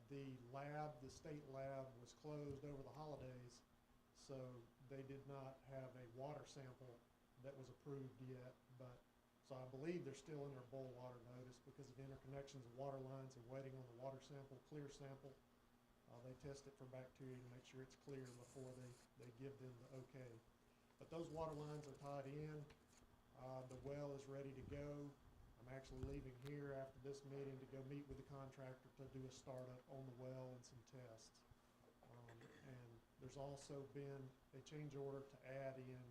The lab, the state lab, was closed over the holidays, so they did not have a water sample that was approved yet. But so I believe they're still in their boil water notice because of interconnections of water lines and waiting on the water sample, clear sample. They test it for bacteria to make sure it's clear before they give them the okay. But those water lines are tied in. The well is ready to go. I'm actually leaving here after this meeting to go meet with the contractor to do a startup on the well and some tests. And there's also been a change order to add in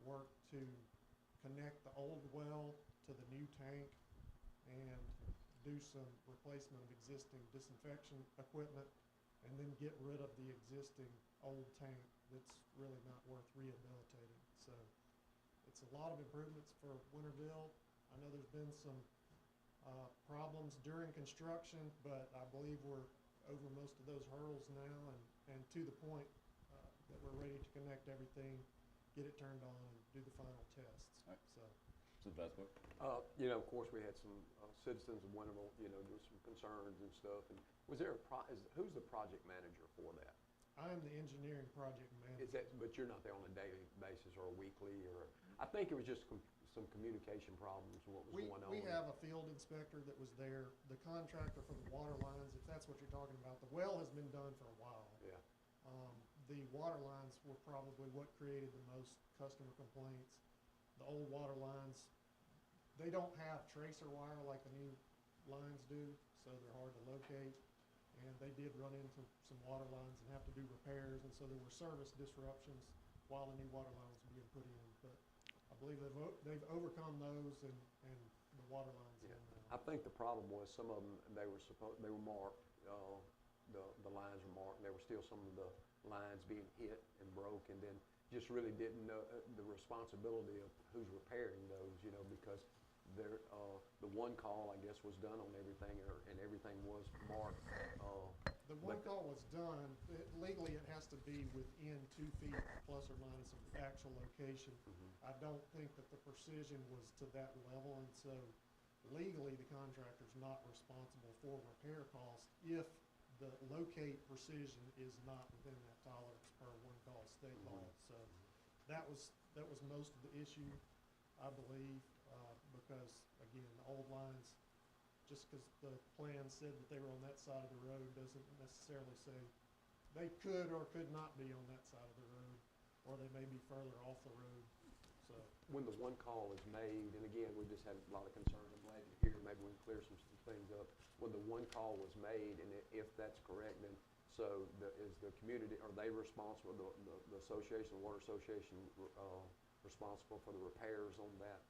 work to connect the old well to the new tank and do some replacement of existing disinfection equipment and then get rid of the existing old tank that's really not worth rehabilitating. So it's a lot of improvements for Winterville. I know there's been some problems during construction, but I believe we're over most of those hurdles now and to the point that we're ready to connect everything, get it turned on, and do the final tests. All right. So. Supervisor Of course, we had some citizens of Winterville, there was some concerns and stuff. And was there who's the project manager for that? I am the engineering project manager. But you're not there on a daily basis or a weekly or? I think it was just some communication problems. What was going on? We have a field inspector that was there. The contractor for the water lines, if that's what you're talking about, the well has been done for a while. Yeah. The water lines were probably what created the most customer complaints. The old water lines, they don't have tracer wire like the new lines do, so they're hard to locate. And they did run into some water lines and have to do repairs, and so there were service disruptions while the new water lines were being put in. But I believe they've overcome those, and the water lines. Yeah. I think the problem was some of them they were marked. The lines were marked. And there were still some of the lines being hit and broke, and then just really didn't know the responsibility of who's repairing those. Because the one call, I guess, was done on everything, and everything was marked. The one call was done. Legally, it has to be within 2 feet plus or minus of the actual location. Mm-hmm. I don't think that the precision was to that level, and so legally, the contractor's not responsible for repair costs if the locate precision is not within that tolerance per one call state law. So that was most of the issue, I believe, because again, the old lines, just because the plan said that they were on that side of the road doesn't necessarily say they could or could not be on that side of the road, or they may be further off the road. So when the one call is made, and again, we just had a lot of concerns. I'm glad you're here. Maybe we can clear some things up. When the one call was made, and if that's correct, then so is the community, are they responsible, the association, the water association, responsible for the repairs on that?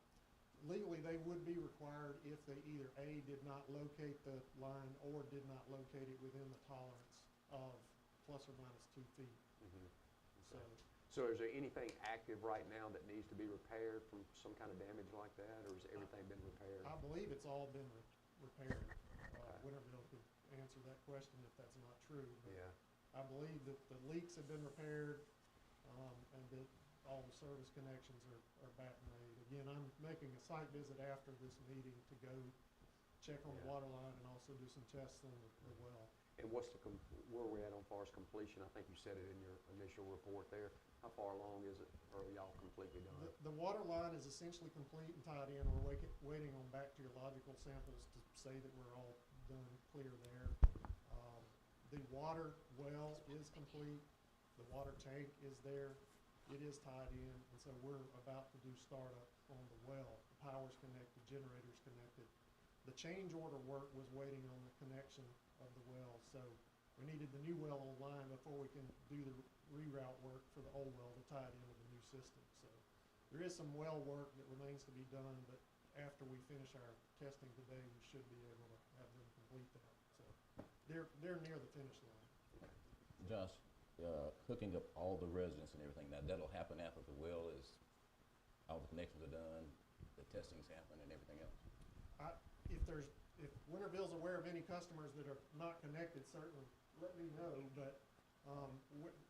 legally, they would be required if they either A, did not locate the line or did not locate it within the tolerance of plus or minus 2 feet. Mm-hmm. So is there anything active right now that needs to be repaired from some kind of damage like that, or has everything been repaired? I believe it's all been repaired. Okay. Winterville could answer that question if that's not true. Yeah. I believe that the leaks have been repaired, and that all the service connections are back made. Again, I'm making a site visit after this meeting to go check on the water line and also do some tests on the well. And where are we at on far as completion? I think you said it in your initial report there. How far along is it, or are y'all completely done? The water line is essentially complete and tied in. We're waiting on bacteriological samples to say that we're all done, clear there. The water well is complete. The water tank is there. It is tied in, and so we're about to do startup on the well. The power's connected, generator's connected. The change order work was waiting on the connection of the well, so we needed the new well online before we can do the reroute work for the old well to tie it into the new system. So there is some well work that remains to be done, but after we finish our testing today, we should be able to have them complete that. So they're near the finish line. Josh, hooking up all the residents and everything, now that'll happen after the well is, all the connections are done, the testing's happened and everything else? If Winterville's aware of any customers that are not connected, certainly let me know, but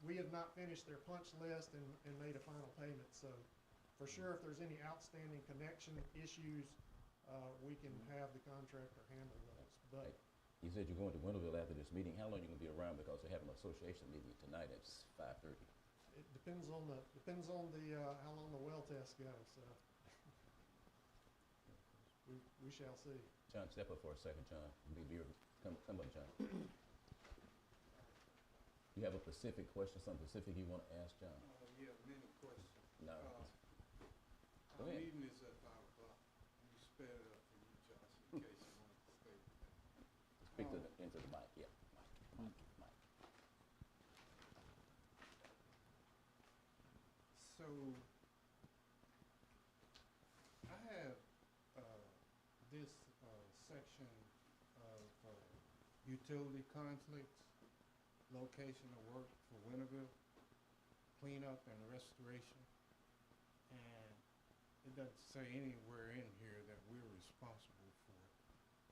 we have not finished their punch list and made a final payment. So for sure, if there's any outstanding connection issues, we can have the contractor handle those. But You said you're going to Winterville after this meeting. How long are you gonna be around? Because they're having an association meeting tonight at 5:30. It depends on the, how long the well test goes, so. We shall see. John, step up for a second, John. Come up, John. You have a specific question, something specific you wanna ask, John? Yeah, many questions. No. Go Our ahead. meeting is at 5 o'clock. You sped it up for you, Josh, in case you wanted to stay. Speak into the mic, yeah. Mic. So, I have, this, section of, utility conflicts, location of work for Winterville, cleanup and restoration. And it doesn't say anywhere in here that we're responsible for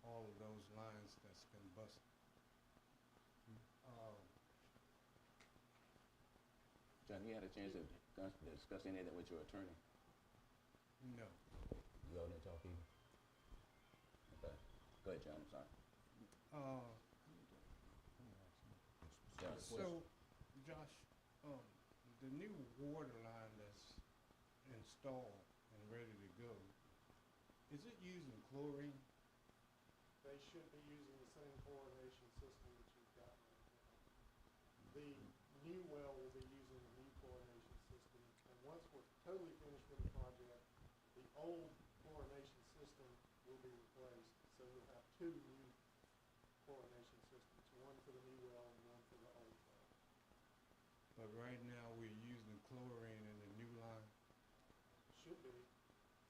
all of those lines that's been busted. John, you had a chance to discuss any of that with your attorney? No. You all didn't talk either? Okay. Go ahead, John, I'm sorry. John, So, Josh, the new water line that's installed and ready to go, is it using chlorine? They should be using the same chlorination system that you've got right now. The new well will be using the new chlorination system, and once we're totally finished with the project, the old chlorination system will be replaced, so you'll have two new chlorination systems, one for the new well and one for the old well. But right now, we're using chlorine in the new line. Should be.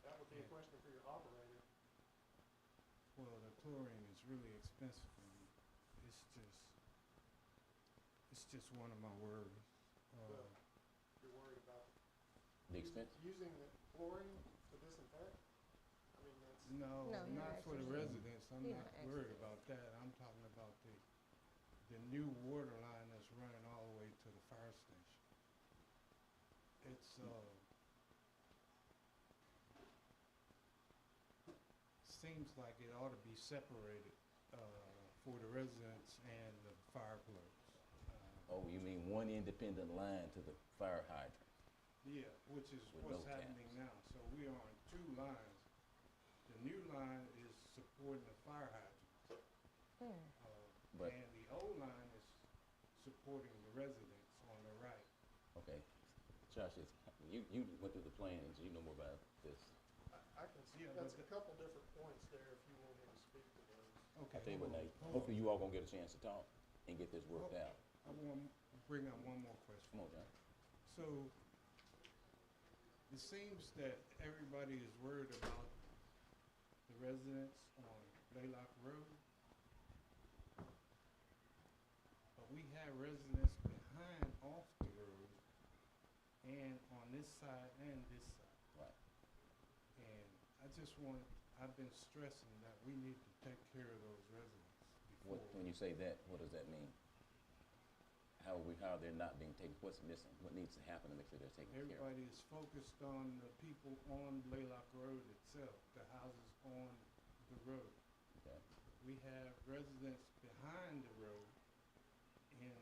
That would be a Yeah. question for your operator. Well, the chlorine is really expensive for me. It's just one of my worries. Well, you're worried about the expense? using the chlorine to disinfect? I mean, that's. No, No, you're not for the actually- residents. I'm you're not not worried actually- about that. I'm talking about the new water line that's running all the way to the fire station. It's, seems like it ought to be separated, for the residents and the fire clerks. Oh, you mean one independent line to the fire hydrant? Yeah, which is With what's no happening taps. now. So we are on two lines. The new line is supporting the fire hydrant. But- And the old line is supporting the residents on the right. Okay. Josh, you went through the plans, you know more about this. I can, Yeah, that's but a couple different points there if you want me to speak to those. Okay. I'll tell you what, hold Nate, on, hold hopefully on. you all gonna get a chance to talk and get this worked Oh. out. I want to bring up one more question. Come on, John. So, it seems that everybody is worried about the residents on Blaylock Road. But we have residents behind off the road and on this side and this side. Right. And I've been stressing that we need to take care of those residents before. When you say that, what does that mean? How are they not being taken, what's missing? What needs to happen to make sure they're taken care of? Everybody is focused on the people on Blaylock Road itself, the houses on the road. Okay. We have residents behind the road in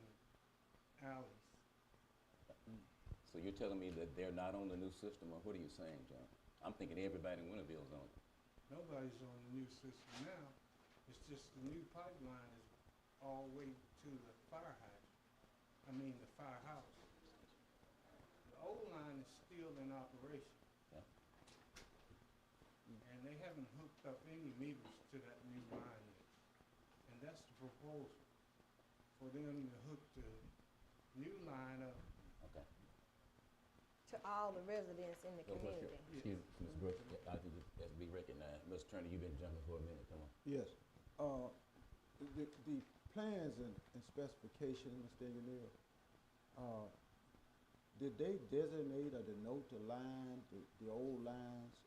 alleys. So you're telling me that they're not on the new system, or what are you saying, John? I'm thinking everybody in Winterville's on it. Nobody's on the new system now. It's just the new pipeline is all the way to the fire hydrant. The firehouse. The old line is still in operation. Yeah. And they haven't hooked up any meters to that new line yet. And that's the proposal, for them to hook the new line up. Okay. To all the residents in the So what's your- community. Excuse me, Ms. Brooks, I think that's be recognized. Mr. Turner, you've been jumping for a minute, come on. Yes. The plans and specifications, Mr. Engineer, did they designate or denote the line, the old lines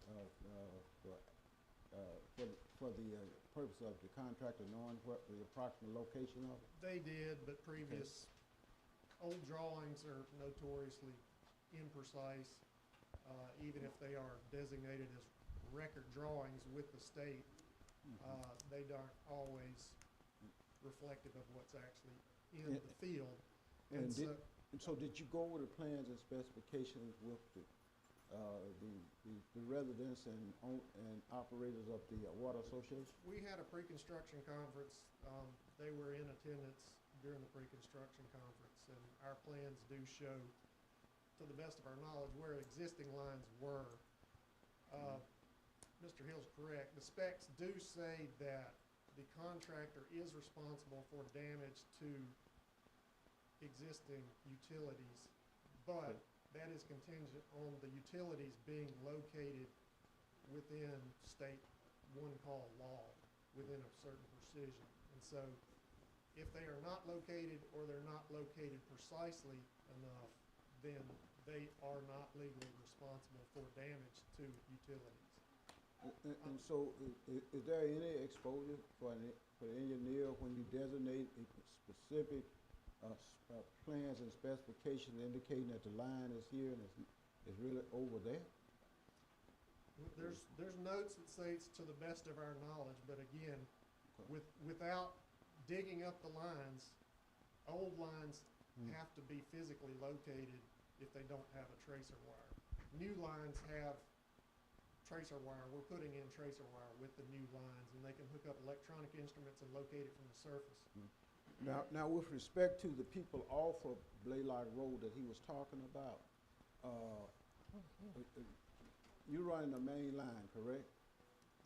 for the purpose of the contractor knowing what the approximate location of it? They did, but previous old drawings are notoriously imprecise. Even if they are designated as record drawings with the state, they aren't always reflective of what's actually in the field. And And so, so did you go over the plans and specifications with the residents and operators of the Water Association? we had a pre-construction conference. They were in attendance during the pre-construction conference, and our plans do show, to the best of our knowledge, where existing lines were. Mr. Hill's correct. The specs do say that the contractor is responsible for damage to existing utilities, but that is contingent on the utilities being located within state one call law, within a certain precision. And so if they are not located, or they're not located precisely enough, then they are not legally responsible for damage to utilities. And so is there any exposure for the engineer when you designate a specific plans and specifications indicating that the line is here and is really over there? There's notes that say it's to the best of our knowledge, but again, without digging up the lines, old lines have to be physically located if they don't have a tracer wire. New lines have tracer wire. We're putting in tracer wire with the new lines, and they can hook up electronic instruments and locate it from the surface. Now, with respect to the people off of Blaylock Road that he was talking about, you're running the main line, correct?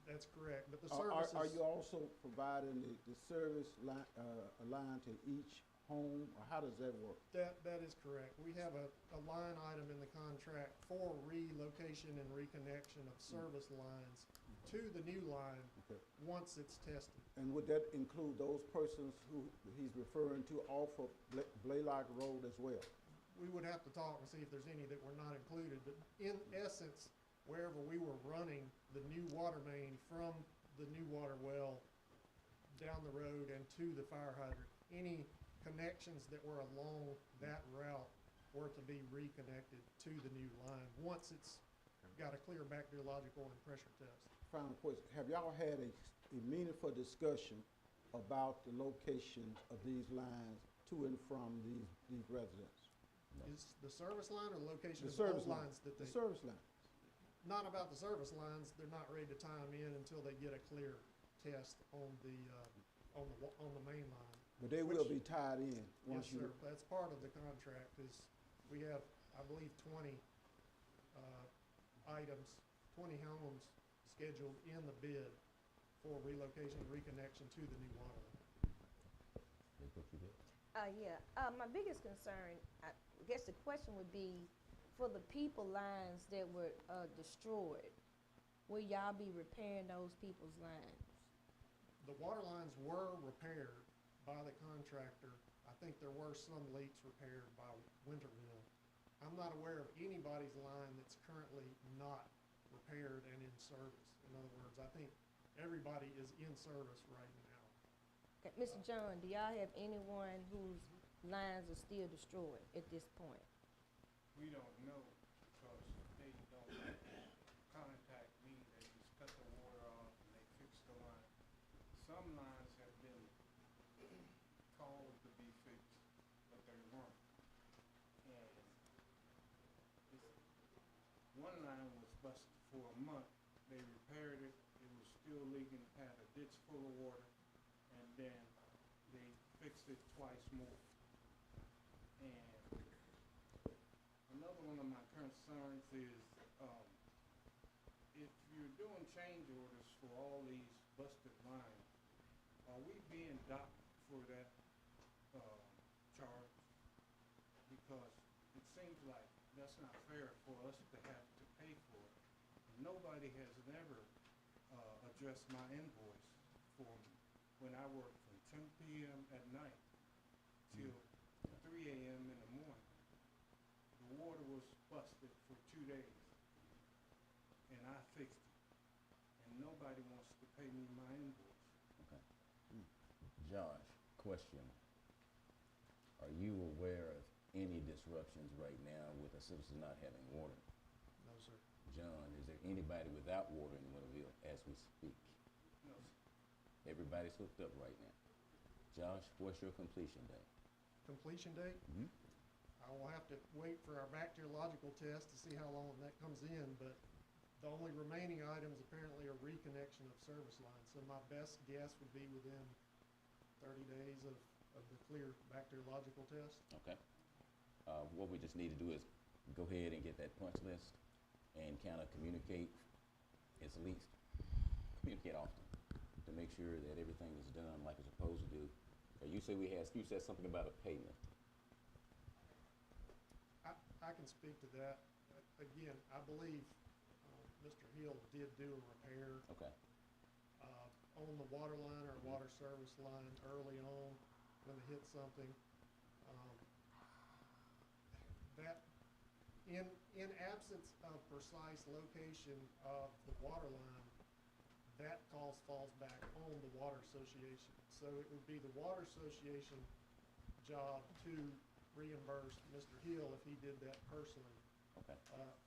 That's correct, but the Are services. you also providing the service line to each home, or how does that work? That is correct. We have a line item in the contract for relocation and reconnection of service lines to the new line Okay. once it's tested. And would that include those persons who he's referring to off of Blaylock Road as well? We would have to talk and see if there's any that were not included, but in essence, wherever we were running the new water main from the new water well down the road and to the fire hydrant, any connections that were along that route were to be reconnected to the new line once it's got a clear bacteriological and pressure test. Final question, have y'all had a meaningful discussion about the locations of these lines to and from these residents? Is the service line or the location The of service all line, lines that the they, service line. not about the service lines, they're not ready to tie them in until they get a clear test on the main line. But they will Which- be tied in once Yes, you. sir, that's part of the contract, is we have, I believe, 20 items, 20 homes scheduled in the bid for relocation and reconnection to the new water line. That's what you did. Yeah, my biggest concern, I guess the question would be, for the people lines that were destroyed, will y'all be repairing those people's lines? The water lines were repaired by the contractor. I think there were some leaks repaired by Winterville. I'm not aware of anybody's line that's currently not repaired and in service. In other words, I think everybody is in service right now. Okay, Mr. John, do y'all have anyone whose lines are still destroyed at this point? We don't know because they don't contact me. They just cut the water off and they fix the line. Some lines have been called to be fixed, but they weren't. And one line was busted for a month. They repaired it. It was still leaking, had a ditch full of water, and then they fixed it twice more. And another one of my concerns is, if you're doing change orders for all these busted lines, are we being docked for that, charge? Because it seems like that's not fair for us to have to pay for it. Nobody has never, addressed my invoice for me when I work from 10 p.m. at night till 3 a.m. in the morning. The water was busted for 2 days, and I fixed it, and nobody wants to pay me my invoice. Okay. Josh, question. Are you aware of any disruptions right now with the citizens not having water? No, sir. John, is there anybody without water in Winterville as we speak? No, sir. Everybody's hooked up right now. Josh, what's your completion date? Completion date, Mhm. I will have to wait for our bacteriological test to see how long that comes in, but the only remaining items apparently are reconnection of service lines. So my best guess would be within 30 days of the clear bacteriological test. Okay. What we just need to do is go ahead and get that punch list and kind of communicate, at least communicate often to make sure that everything is done like it's supposed to do. You said something about a payment. I can speak to that. Again, I believe Mr. Hill did do a repair Okay. on the water line or water service line early on when they hit something. That, in absence of precise location of the water line, that cost falls back on the water association. So it would be the water association job to reimburse Mr. Hill if he did that personally Okay.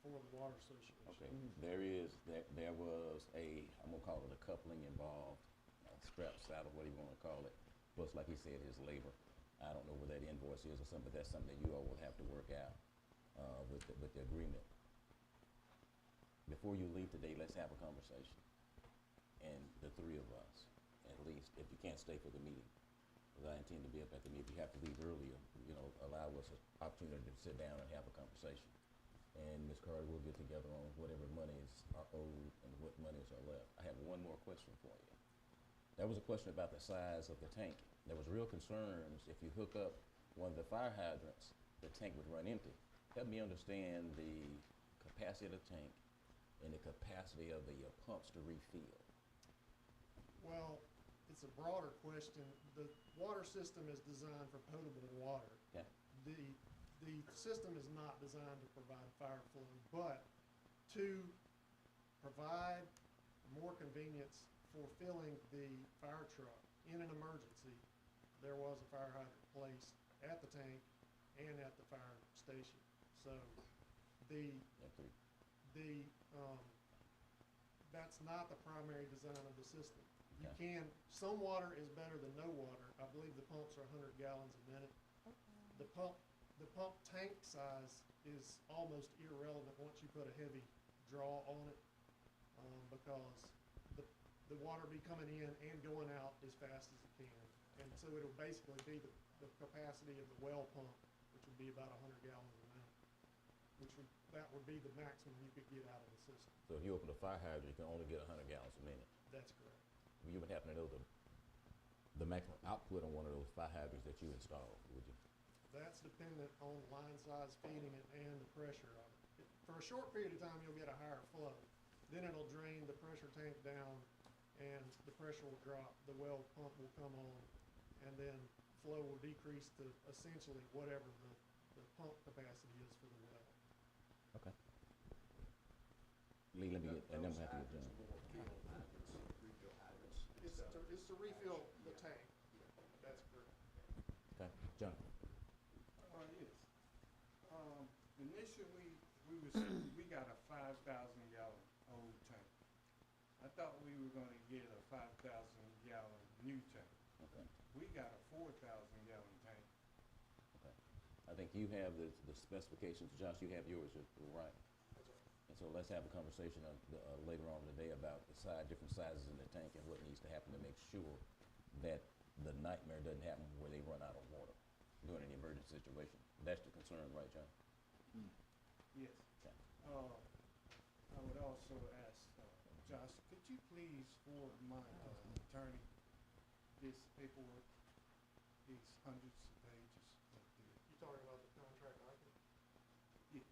for the water association. Okay. There was I'm gonna call it a coupling involved, strap saddle, whatever you wanna call it. Plus, like he said, his labor. I don't know where that invoice is or something, but that's something that you all will have to work out, with the agreement. Before you leave today, let's have a conversation. And the three of us, at least, if you can't stay for the meeting, because I intend to be up at the meeting. If you have to leave earlier, allow us an opportunity to sit down and have a conversation. And Ms. Carter, we'll get together on whatever monies are owed and what monies are left. I have one more question for you. That was a question about the size of the tank. There was real concerns if you hook up one of the fire hydrants, the tank would run empty. Help me understand the capacity of the tank and the capacity of the pumps to refill. Well, it's a broader question. The water system is designed for potable water. Okay. The system is not designed to provide fire flow, but to provide more convenience for filling the fire truck in an emergency, there was a fire hydrant placed at the tank and at the fire station. So that's not the primary design of the system. Okay. Some water is better than no water. I believe the pumps are 100 gallons a minute. The pump tank size is almost irrelevant once you put a heavy draw on it, because the water be coming in and going out as fast as it can. And so it'll basically be the capacity of the well pump, which would be about 100 gallons a minute, that would be the maximum you could get out of the system. So if you open a fire hydrant, you can only get 100 gallons a minute. That's correct. You would happen to know the maximum output on one of those fire hydrants that you install, would you? That's dependent on line size feeding it and the pressure of it. For a short period of time, you'll get a higher flow. Then it'll drain the pressure tank down and the pressure will drop, the well pump will come on, and then flow will decrease to essentially whatever the pump capacity is for the well. Okay. Lee, let me get, and then we'll have to get John. It's to refill the tank. That's correct. Okay, John. Yes. Initially, we got a 5,000 gallon old tank. I thought we were gonna get a 5,000 gallon new tank. Okay. We got a 4,000 gallon tank. Okay. I think you have the specifications, Josh, you have yours, right? That's right. And so let's have a conversation later on today about the different sizes in the tank and what needs to happen to make sure that the nightmare doesn't happen where they run out of water during an emergency situation. That's the concern, right, John? Yes. Okay. I would also ask, Josh, could you please forward my attorney this paperwork, these hundreds of pages up there? You talking about the contract document? Yes.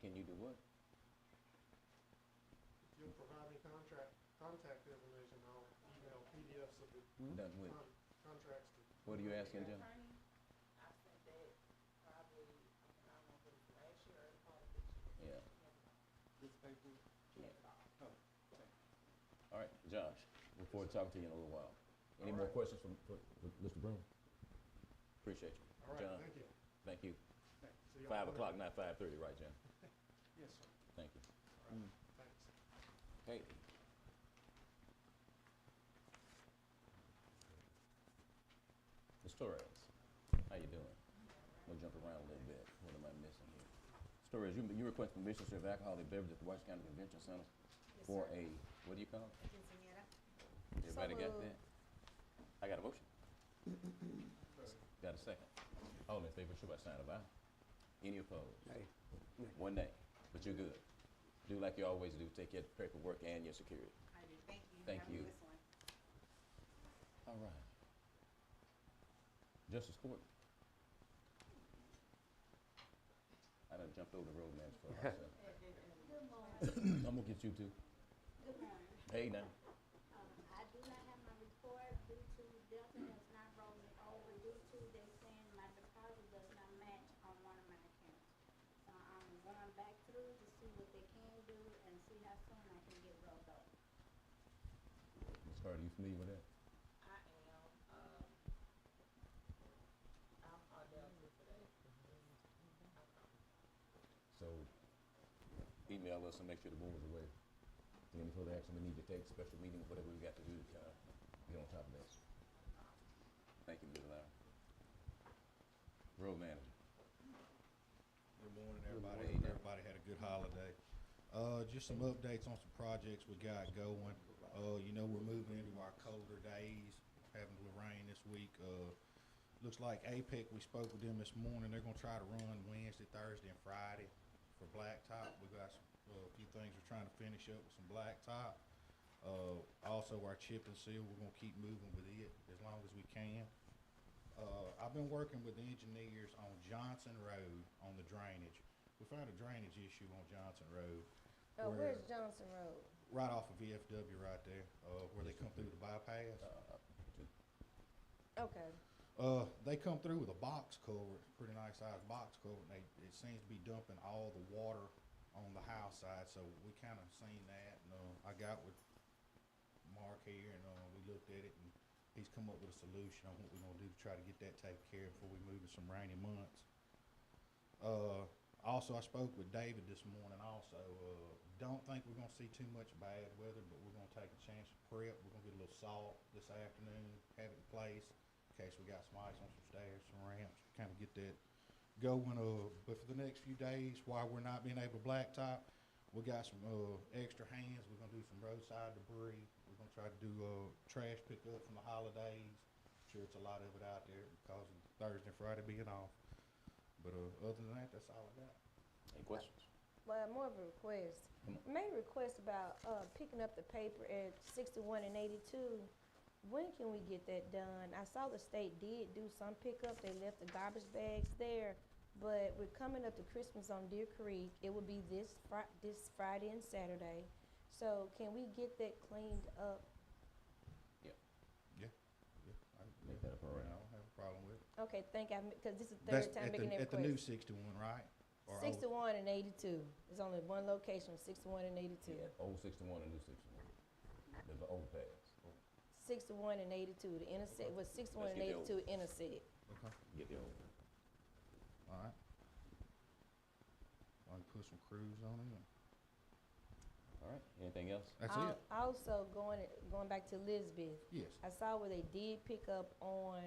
Can you do what? If you'll provide me contact information, I'll email PDFs of the Done with. contracts to. What are you asking, John? I sent that probably, I don't know if it was last year or part of this year. Yeah. This paperwork? Yeah. Oh, thank you. All right, Josh, look forward to talking to you in a little while. Any All more right. questions for Mr. Broom? Appreciate you. All right, John, thank you. thank you. See y'all 5 later. o'clock, not 5:30, right, John? Yes, sir. Thank you. All right, thanks. Hey. Mrs. Torres, how you doing? We'll jump around a little bit. What am I missing here? Torres, you request permission to serve alcoholic beverage at the Washington County Convention Center for a, what do you call it? Everybody got moved. that? I got a motion. Got a second. All in favor, show by sign of aye. Any opposed? Nay. One nay, but you're good. Do like you always do, take your paperwork and your security. I do, thank you. Thank Have a you. good one. All right. Justice Court. I done jumped over the road match for myself. I'm gonna get you too. Good morning. Hey now. I do not have my report due to Delta has not rolled me over due to they saying my deposit does not match on one of my accounts. So I'm going back through to see what they can do and see how soon I can get rolled over. Ms. Carter, you familiar with that? I am, I'll delve into that. So email us and make sure the board is aware. Any further action we need to take, special meeting, whatever we got to do to kind of get on top of that. Thank you, Mr. Larry. Road manager. Good morning, everybody. morning. Hope everybody had a good holiday. Just some updates on some projects we got going. You know, we're moving into our colder days, having a little rain this week. Looks like APEC, we spoke with them this morning. They're gonna try to run Wednesday, Thursday, and Friday for blacktop. We got a few things we're trying to finish up with some blacktop. Also our chip and seal, we're gonna keep moving with it as long as we can. I've been working with the engineers on Johnson Road on the drainage. We found a drainage issue on Johnson Road. Where's Johnson Road? Right off of VFW right there, where they come through the bypass. Okay. They come through with a box culvert, pretty nice sized box culvert, and it seems to be dumping all the water on the house side, so we kind of seen that, and I got with Mark here, and we looked at it, and he's come up with a solution on what we're gonna do to try to get that taken care of before we move to some rainy months. Also, I spoke with David this morning also. Don't think we're gonna see too much bad weather, but we're gonna take a chance to prep. We're gonna get a little salt this afternoon, have it in place in case we got some ice on some stairs, some ramps, kind of get that going. But for the next few days, while we're not being able to blacktop, we got some extra hands. We're gonna do some roadside debris. We're gonna try to do trash pickup from the holidays. I'm sure it's a lot of it out there because of Thursday and Friday being off. But other than that, that's all I got. Any questions? Well, more of a request. Come on. Made a request about picking up the paper at 61 and 82. When can we get that done? I saw the state did do some pickup. They left the garbage bags there. But we're coming up to Christmas on Deer Creek. It will be this Friday and Saturday. So can we get that cleaned up? Yeah, Make that a priority. I don't have a problem with it. Okay, because this is the That's third time at making that the new request. 61, right? Or old? 61 and 82. There's only one location, 61 and 82. Yeah, old 61 and new 61. There's an old pass. 61 and 82, the intersect, was 61 Let's and get the 82 intersect. Okay, Get the old. all right. I can put some crews on it. All right, anything else? That's it. Also, going back to Elizabeth, Yes. I saw where they did pick up on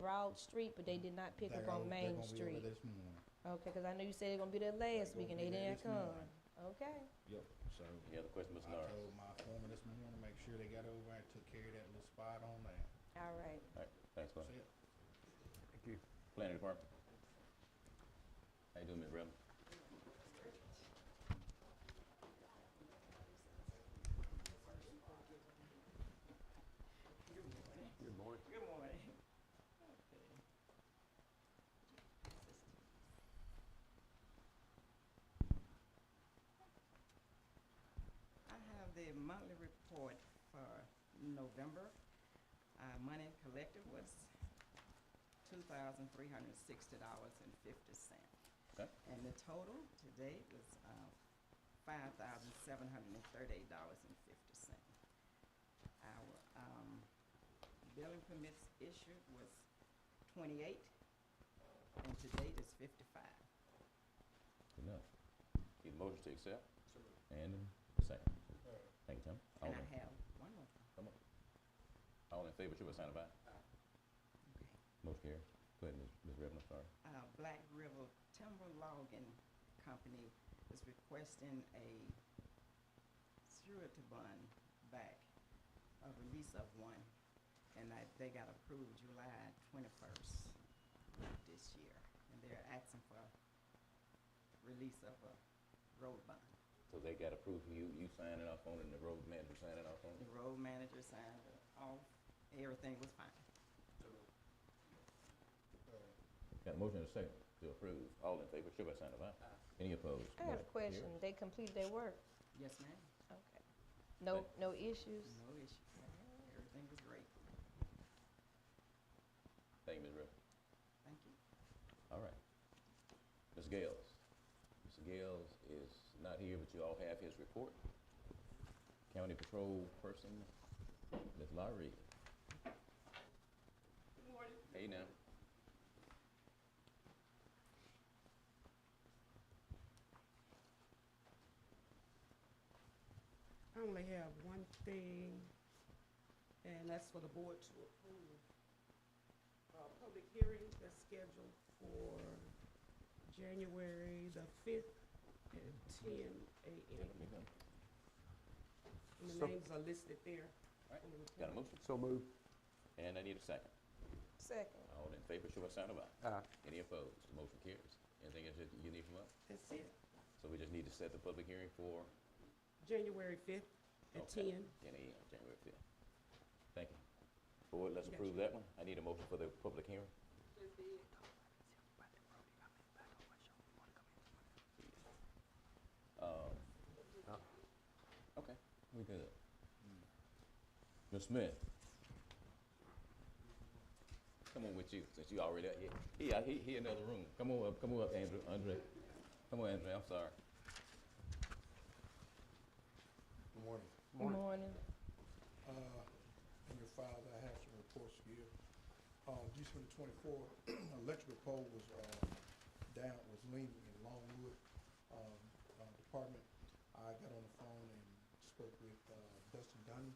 Broad Street, but they did not pick up on Main They're Street. gonna be over there this morning. Okay, because I know you said they're gonna be there last They're week and gonna they be there didn't this come. morning. Okay, Yep, so Any other questions, Mr. I Norris? told my foreman this morning, make sure they got over and took care of that little spot on there. all right. All right, thanks, Glenn. That's it. Thank you. Planning Department. How you doing, Ms. Reynolds? Good morning. Good morning. I have the monthly report for November. Money collected was $2,360.50. Okay. And the total to date was $5,738.50. Our billing permits issued was 28, and to date is 55. Good enough. Need a motion to accept? And a second. Thank you, Tim. All And I in- have one more thing. Come on. All in favor, show by sign of aye. Motion carries. Go ahead, Ms. Redmond, sorry. Black River Timber Logging Company is requesting a surety bond back, a release of one, and they got approved July 21st this year, and they're asking for release of a road bond. So they got approved, you signing off on it, and the road manager signing off on The it? road manager signed it off, everything was fine. Got a motion and a second to approve. All in favor, show by sign of aye. Any opposed? I got a Motion question. carries. They completed their work? Yes, ma'am. Okay. No issues? No issue. Everything was great. Thank you, Ms. Redmond. Thank you. All right. Ms. Gales. Mr. Gales is not here, but you all have his report. County Patrol Person, Ms. Lowry. Good morning. Hey now. I only have one thing, and that's for the board to approve. Public hearing that's scheduled for January the 5th at 10 a.m. And the So- names are listed there. All right. on the Got a report. motion? So moved. And I need a second. Second. All in favor, show by sign of aye. Aye. Any opposed? The motion carries. Anything else that you need from us? That's it. So we just need to set the public hearing for January 5th at Okay. 10. 10 a.m., January 5th. Thank you. Board, let's Yes. approve that one. I need a motion for the public hearing. Okay, we good. Ms. Smith. Come on with you, since you already, he in another room. Come on up, Andrew, Andre. Come on, Andre, I'm sorry. Good morning. Good morning. In your files, I have some reports for you. December 24, electrical pole was leaning in Longwood Department. I got on the phone and spoke with Dustin Dunn.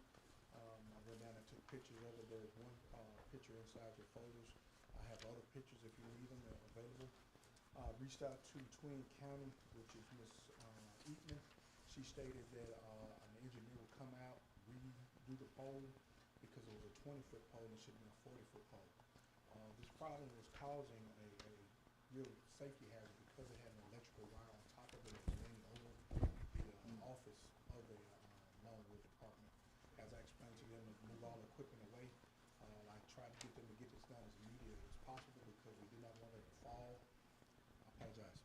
I went down and took pictures of it. There's one picture inside your folders. I have other pictures if you need them, they're available. Reached out to Twin County, which is Ms. Eatman. She stated that an engineer would come out, redo the pole, because it was a 20-foot pole and it should have been a 40-foot pole. This problem was causing a real safety hazard because it had an electrical wire on top of it. It was leaning over the office of the Longwood Department. As I explained to them, to move all the equipment away, I tried to get them to get this done as immediately as possible because we did not want it to fall. I apologize.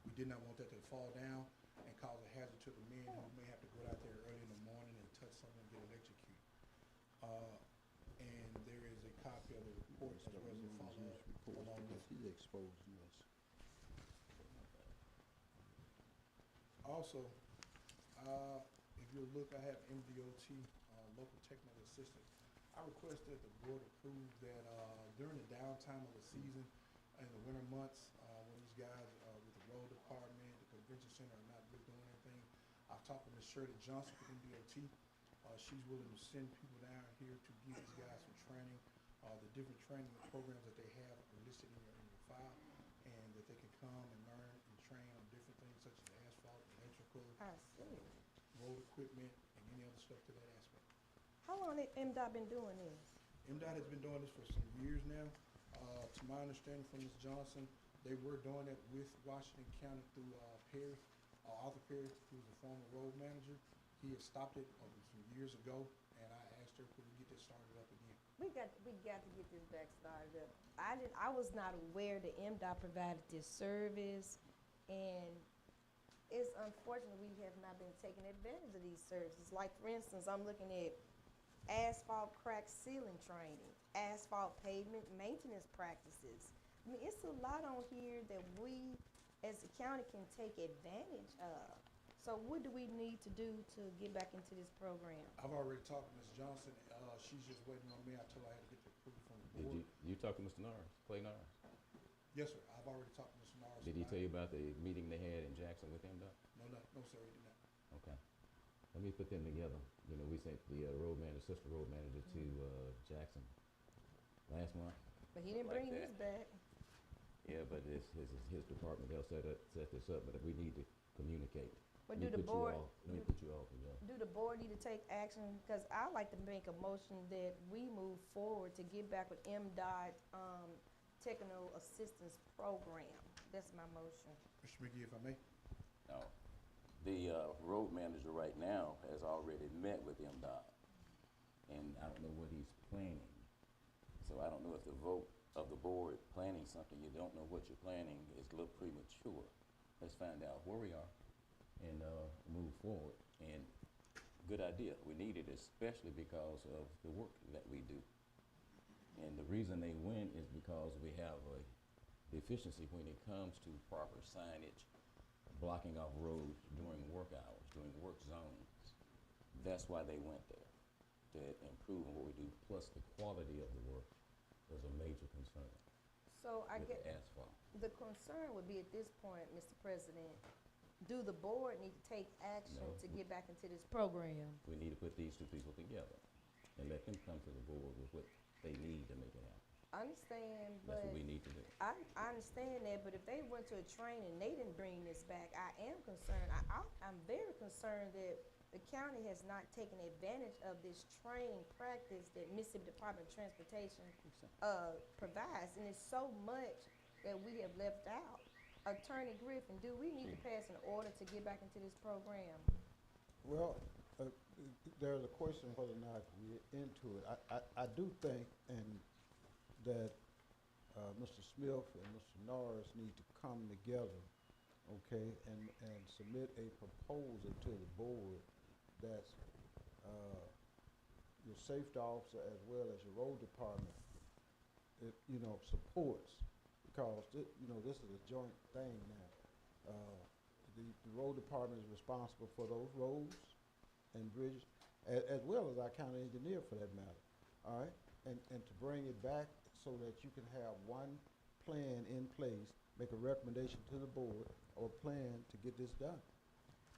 We did not want that to fall down and cause a hazard to the men who may have to go out there early in the morning and touch something and get electrocuted. And there is a copy of the report as well as a follow-up along with. He's exposing us. Also, if you look, I have MDOT, local technical assistant. I request that the board approve that during the downtime of the season, in the winter months, when these guys with the road department, the convention center are not really doing anything, I've talked with Ms. Shirley Johnson with MDOT. She's willing to send people down here to give these guys some training. The different training programs that they have are listed in your file, and that they can come and learn and train on different things such as asphalt, electrical, I see. road equipment, and any other stuff to that aspect. How long has MDOT been doing this? MDOT has been doing this for some years now. To my understanding from Ms. Johnson, they were doing it with Washington County through Perry, Arthur Perry, who's the former road manager. He had stopped it some years ago, and I asked her, could we get this started up again? We got to get this back started up. I was not aware that MDOT provided this service, and it's unfortunate we have not been taking advantage of these services. Like, for instance, I'm looking at asphalt crack sealing training, asphalt pavement maintenance practices. I mean, it's a lot on here that we, as a county, can take advantage of. So what do we need to do to get back into this program? I've already talked to Ms. Johnson. She's just waiting on me. I told her I had to get the approval from the board. You talk to Mr. Norris, Clay Norris? Yes, sir. I've already talked to Mr. Norris. Did he about tell it. you about the meeting they had in Jackson with MDOT? No, sir, he did not. Okay. Let me put them together. You know, we sent the road manager, assistant road manager to Jackson last month. But he didn't like bring that. his back. Yeah, but it's his department, they'll set this up, but we need to communicate. But Let do me the put you board, all- Let me put you all together. do the board need to take action? Because I'd like to make a motion that we move forward to get back with MDOT, Technical Assistance Program. That's my motion. Mr. McGee, if I may. No. The road manager right now has already met with MDOT, and I don't know what he's planning. So I don't know if the vote of the board planning something, you don't know what you're planning, is a little premature. Let's find out where we are and move forward. And good idea, we need it, especially because of the work that we do. And the reason they win is because we have a deficiency when it comes to proper signage, blocking off roads during work hours, during work zones. That's why they went there, to improve on what we do, plus the quality of the work was a major concern So I with get, the asphalt. the concern would be at this point, Mr. President, do the board need to take action No. to get back into this program? We need to put these two people together and let them come to the board with what they need to make it happen. I understand, That's but what we need to do. I understand that, but if they went to a training and they didn't bring this back, I am concerned. I'm very concerned that the county has not taken advantage of this training practice that Mississippi Department of Transportation provides, and it's so much that we have left out. Attorney Griffin, do we need to pass an order to get back into this program? Well, there's a question whether or not we're into it. I do think that Mr. Smith and Mr. Norris need to come together, okay, and submit a proposal to the board that's your safety officer as well as your road department, supports, because this is a joint thing now. The road department is responsible for those roads and bridges, as well as our county engineer for that matter, all right? And to bring it back so that you can have one plan in place, make a recommendation to the board or plan to get this done.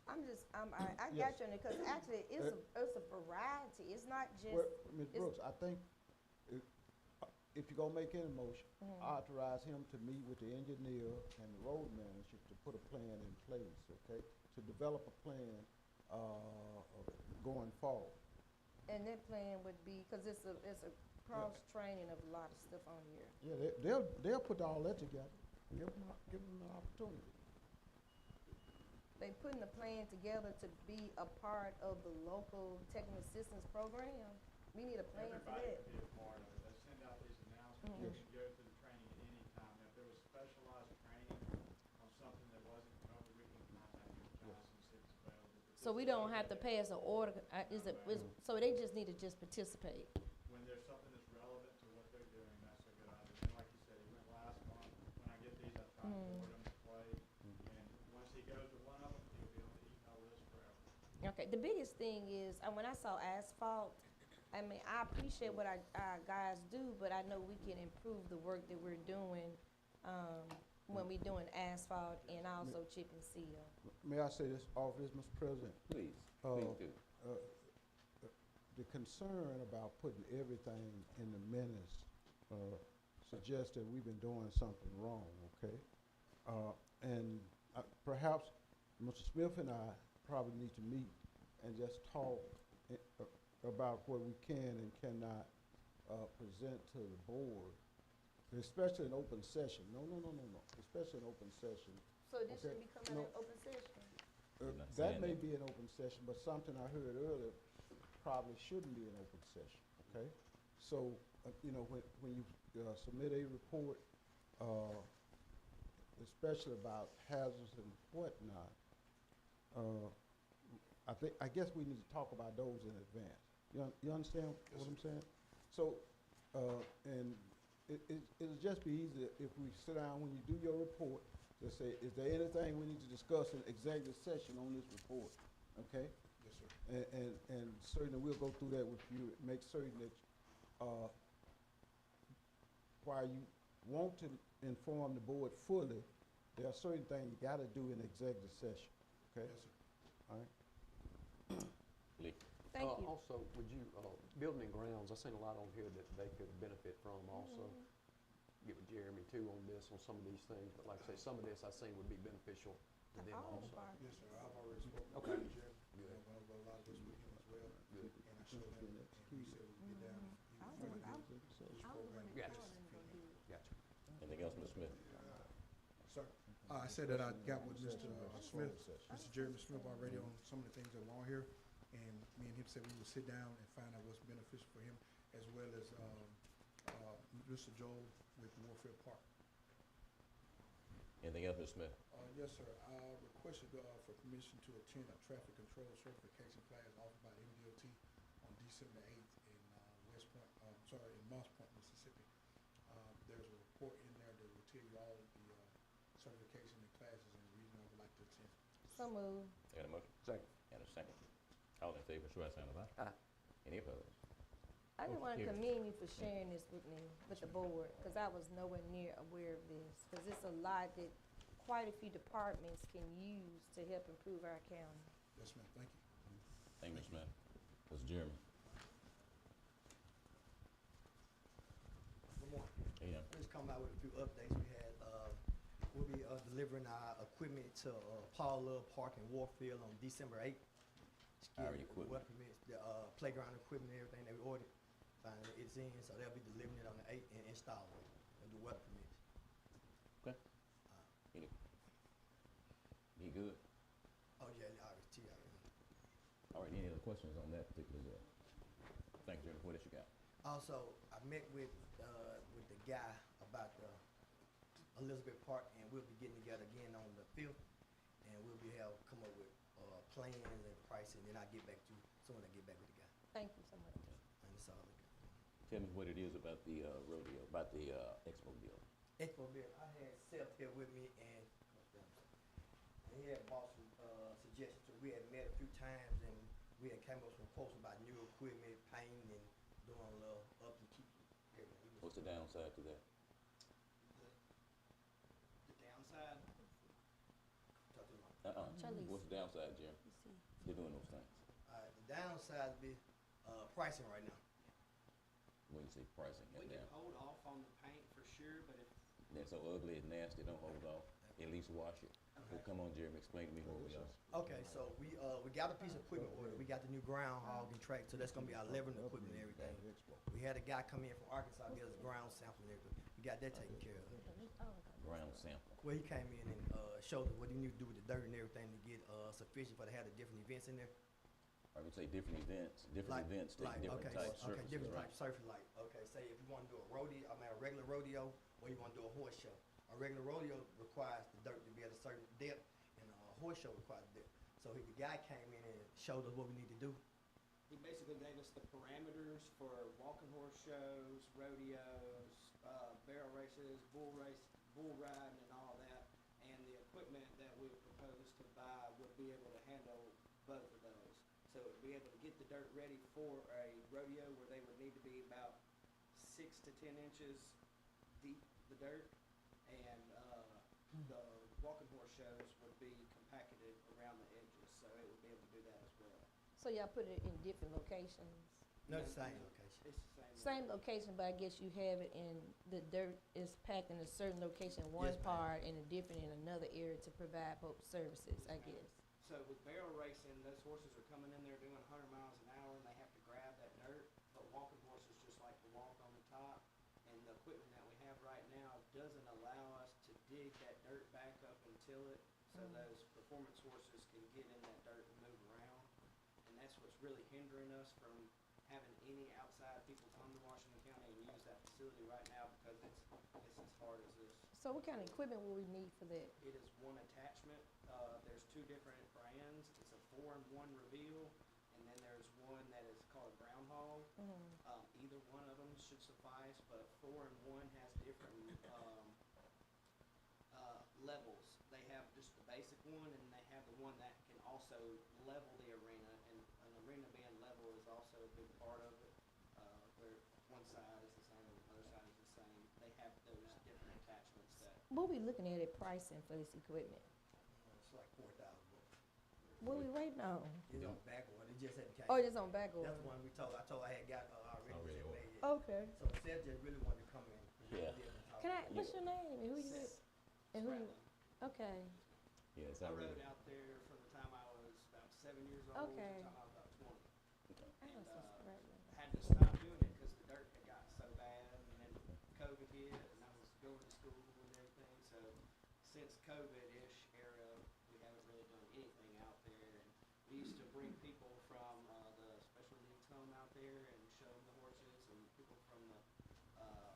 I Yes. got you on it, because actually it's a variety. It's not just. Well, Ms. it's- Brooks, I think if you're gonna make any motion, Mhm. authorize him to meet with the engineer and the road manager to put a plan in place, okay? To develop a plan, going forward. And that plan would be, because it's a cross-training of a lot of stuff on here. Yeah, they'll put all that together. Give them an opportunity. They putting the plan together to be a part of the local technical assistance program. We need a plan for Everybody that. could be a part of it. They send out these announcements, you Mhm. can go through the training at any time. If there was specialized training on something that wasn't covered, we can contact Mr. Johnson, see if it's available. But So this we is don't something have to that pass an order, so they just need to just participate. When there's something that's relevant to what they're doing, that's a good idea. And like you said, he went last month. When I get these, I try to forward them to Clay. And once he goes to one of them, he'll be on the email list forever. Okay, the biggest thing is, when I saw asphalt, I mean, I appreciate what our guys do, but I know we can improve the work that we're doing, when we doing asphalt and also chip and seal. May I say this off this, Mr. President? Please, Uh, please do. The concern about putting everything in the minutes suggests that we've been doing something wrong, okay? And perhaps Mr. Smith and I probably need to meet and just talk about what we can and cannot present to the board, especially in open session. No, especially in open session. So this should Okay, be coming no. in open session. You're not That saying may that. be an open session, but something I heard earlier probably shouldn't be an open session, okay? So, when you submit a report, especially about hazards and whatnot, I guess we need to talk about those in advance. You understand what I'm saying? So, and it'll just be easier if we sit down when you do your report, to say, is there anything we need to discuss in executive session on this report, okay? Yes, sir. And certainly we'll go through that with you, make certain that, while you want to inform the board fully, there are certain things you gotta do in executive session, okay? Yes, sir. All right? Lee, Thank you. Also, would you, building and grounds, I seen a lot on here that they could benefit from also. Jeremy too on this, on some of these things, but like I say, some of this I think would be beneficial to them All also. departments. Yes, sir, I've already spoken with Okay. Jeremy. Good. I'm gonna go a lot of this with him as well, Good. and I showed him, and we said we'd get down. I and was- he I- was this I was program. running Gotcha. hard and gonna do it. Gotcha. Anything else, Mr. Smith? Sir, I said that I got with Mr. Smith, Mr. Jeremy Smith already on some of the things that were on here, and me and him said we would sit down and find out what's beneficial for him, as well as, Mr. Joel with Warfield Park. Anything else, Mr. Smith? Yes, sir, I requested, for permission to attend a traffic control certification class offered by the MDOT on December 8th in, West Point, in Moss Point, Mississippi. There's a report in there that will tell you all of the, certification and classes and the reason I would like to attend. So moved. Got a motion? Second. And a second. All in favor, show by sign of aye. Aye. Any opposed? I just Motion want to carries. commend you for sharing this with me, with the board, because I was nowhere near aware of this. Because it's a lot that quite a few departments can use to help improve our county. Yes, ma'am, thank you. Thank you, Mr. Smith. Mr. Jeremy? Good morning. Yeah. Just come out with a few updates. We had, we'll be delivering our equipment to Paul Love Park in Warfield on December 8th. Just Our getting equipment. What permits, the playground equipment, everything that we ordered. Finally, it's in, so they'll be delivering it on the 8th and installing it, and the weather permits. Okay. Any? He good? Oh, yeah, TRM. All right, any other questions on that particular bill? Thank you, Jeremy. What else you got? Also, I met with the guy about the Elizabeth Park, and we'll be getting together again on the 5th, and we'll be come up with plans and pricing, and I'll get back to you soon as I get back with the guy. Thank you so much. And that's all I got. Tell me what it is about the rodeo, about the expo deal. Expo bill, I had Seth here with me, and he had bought some suggestions. So we had met a few times, and we had came up with some quotes about new equipment, painting, and doing a little up and keep everything. What's the downside to that? The downside? Talk to him. Charlize. What's the downside, Jim? You see. They're doing those things. The downside would be pricing right now. When you say pricing, We and can down. hold off on the paint for sure, but if, They're so ugly and nasty, don't hold off. At least wash it. Well, come on, Jeremy, explain to me what we are. Okay, so we got a piece of equipment order. We got the new groundhog and track, so that's gonna be our leveling equipment and everything. We had a guy come in from Arkansas, get us a ground sample and everything. We got that taken care of. Oh, okay. Ground sample. Well, he came in and showed us what you need to do with the dirt and everything to get sufficient for to have the different events in there. I would say different events take different types of Okay, surfaces, different right? types of surface, like, okay, say if you wanna do a rodeo, a regular rodeo, or you wanna do a horse show. A regular rodeo requires the dirt to be at a certain depth, and a horse show requires depth. So the guy came in and showed us what we need to do. he basically gave us the parameters for walking horse shows, rodeos, barrel races, bull riding and all that. And the equipment that we proposed to buy would be able to handle both of those. So it would be able to get the dirt ready for a rodeo where they would need to be about 6 to 10 inches deep, the dirt. And the walking horse shows would be compacted around the edges, so it would be able to do that as well. So y'all put it in different locations? No, the same location. It's the same. Same location, but I guess you have it in, the dirt is packed in a certain location in one Yes, ma'am. part and a different in another area to provide both services, I guess. So with barrel racing, those horses are coming in there doing 100 miles an hour and they have to grab that dirt. But walking horses just like to walk on the top. And the equipment that we have right now doesn't allow us to dig that dirt back up and till it. So those performance horses can get in that dirt and move around. And that's what's really hindering us from having any outside people come to Washington County and use that facility right now because it's as hard as this. So what kind of equipment will we need for that? It is one attachment. There's 2 different brands. It's a 4-in-1 reveal, and then there's one that is called a groundhog. Either one of them should suffice, but 4-in-1 has different levels. They have just the basic one, and they have the one that can also level the arena. And an arena being level is also a big part of it, where one side is the same and the other side is the same. They have those different attachments that. What we looking at pricing for this equipment? It's like 4,000 bucks. What we waiting on? It's on back order. It just hadn't came. Oh, it's on back order? That's the one I told I had got already. Already just ordered. made it. Okay. So Seth just really wanted to come in. Yeah. Can I What's your name? And who you with? And who you, okay, Yes, I I really. rode out there from the time I was about 7 years old to the Okay. time I was about 20. I know And, some Spratlin. I had to stop doing it because the dirt had got so bad, and then COVID hit, and I was going to school and everything. So since COVID-ish era, we haven't really done anything out there. And we used to bring people from the special needs home out there and show them the horses, and people from the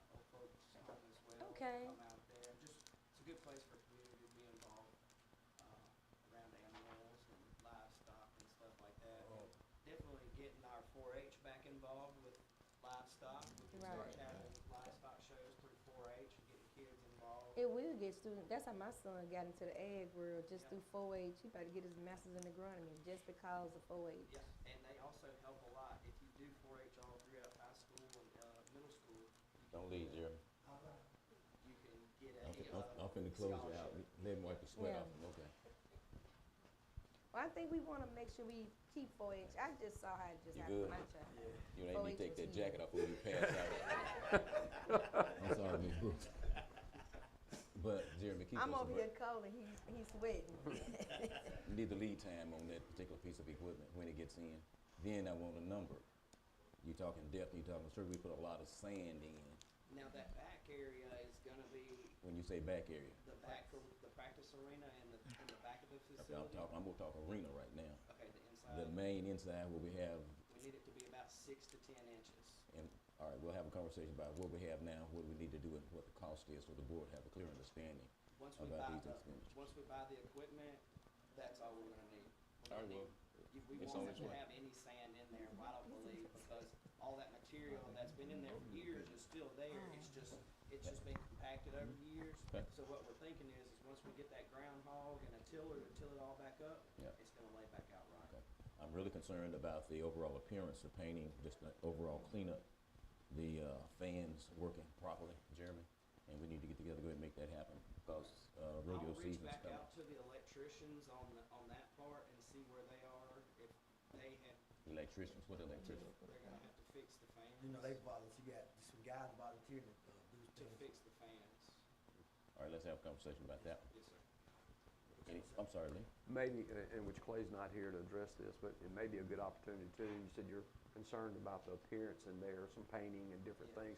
old folks home as well Okay. come out there. Just it's a good place for community to be involved around animals and livestock and stuff like that. And definitely getting our 4-H back involved with livestock. We can start Right. having livestock shows through 4-H and getting kids involved. It will get students, that's how my son got into the ag world, just Yeah. through 4-H. He about to get his master's in agronomy just because of 4-H. Yeah, and they also help a lot. If you do 4-H all throughout high school and middle school, Don't leave, Jeremy. you can get I'm finna close you out. scholarship. Let him wipe the sweat Yeah. off him, okay? Well, I think we wanna make sure we keep 4-H. I just saw how it just You happened good? to my child. You know, they need to 4-H take was that huge. jacket off when you pass out. I'm sorry, Ms. Brooks. But Jeremy, keep us I'm over abreast. here cold and he's sweating. You need the lead time on that particular piece of equipment when it gets in. Then I want a number. You talking depth, you talking, sure, we put a lot of sand in. Now that back area is gonna be When you say back area, the back of the practice arena and the back of the okay, facility. I'm gonna talk arena right now. Okay, the inside. The main inside where we have, We need it to be about 6 to 10 inches. and, all right, we'll have a conversation about what we have now, what we need to do, and what the cost is, so the board have a clear understanding. Once we About buy these the, expenditures. once we buy the equipment, that's all we're gonna need. We're All right, gonna well, need- we it's won't on have its to way. have any sand in there, I don't believe, because all that material that's been in there for years is still there. It's just been compacted over the years. Okay. So what we're thinking is once we get that groundhog and a tiller to till it all back up, Yeah. it's gonna lay back out right. Okay. I'm really concerned about the overall appearance, the painting, just the overall cleanup, the fans working properly, Jeremy, and we need to get together, go ahead and make that happen, because rodeo I'll reach season's back coming. out to the electricians on that part and see where they are. If they have, Electricians, what electricians? they're gonna have to fix the fans. You know, they volunteer, some guys volunteered to do To things. fix the fans. All right, let's have a conversation about that. Yes, sir. I'm sorry, Lee. Maybe, in which Clay's not here to address this, but it may be a good opportunity too. You said you're concerned about the appearance in there, some painting and different things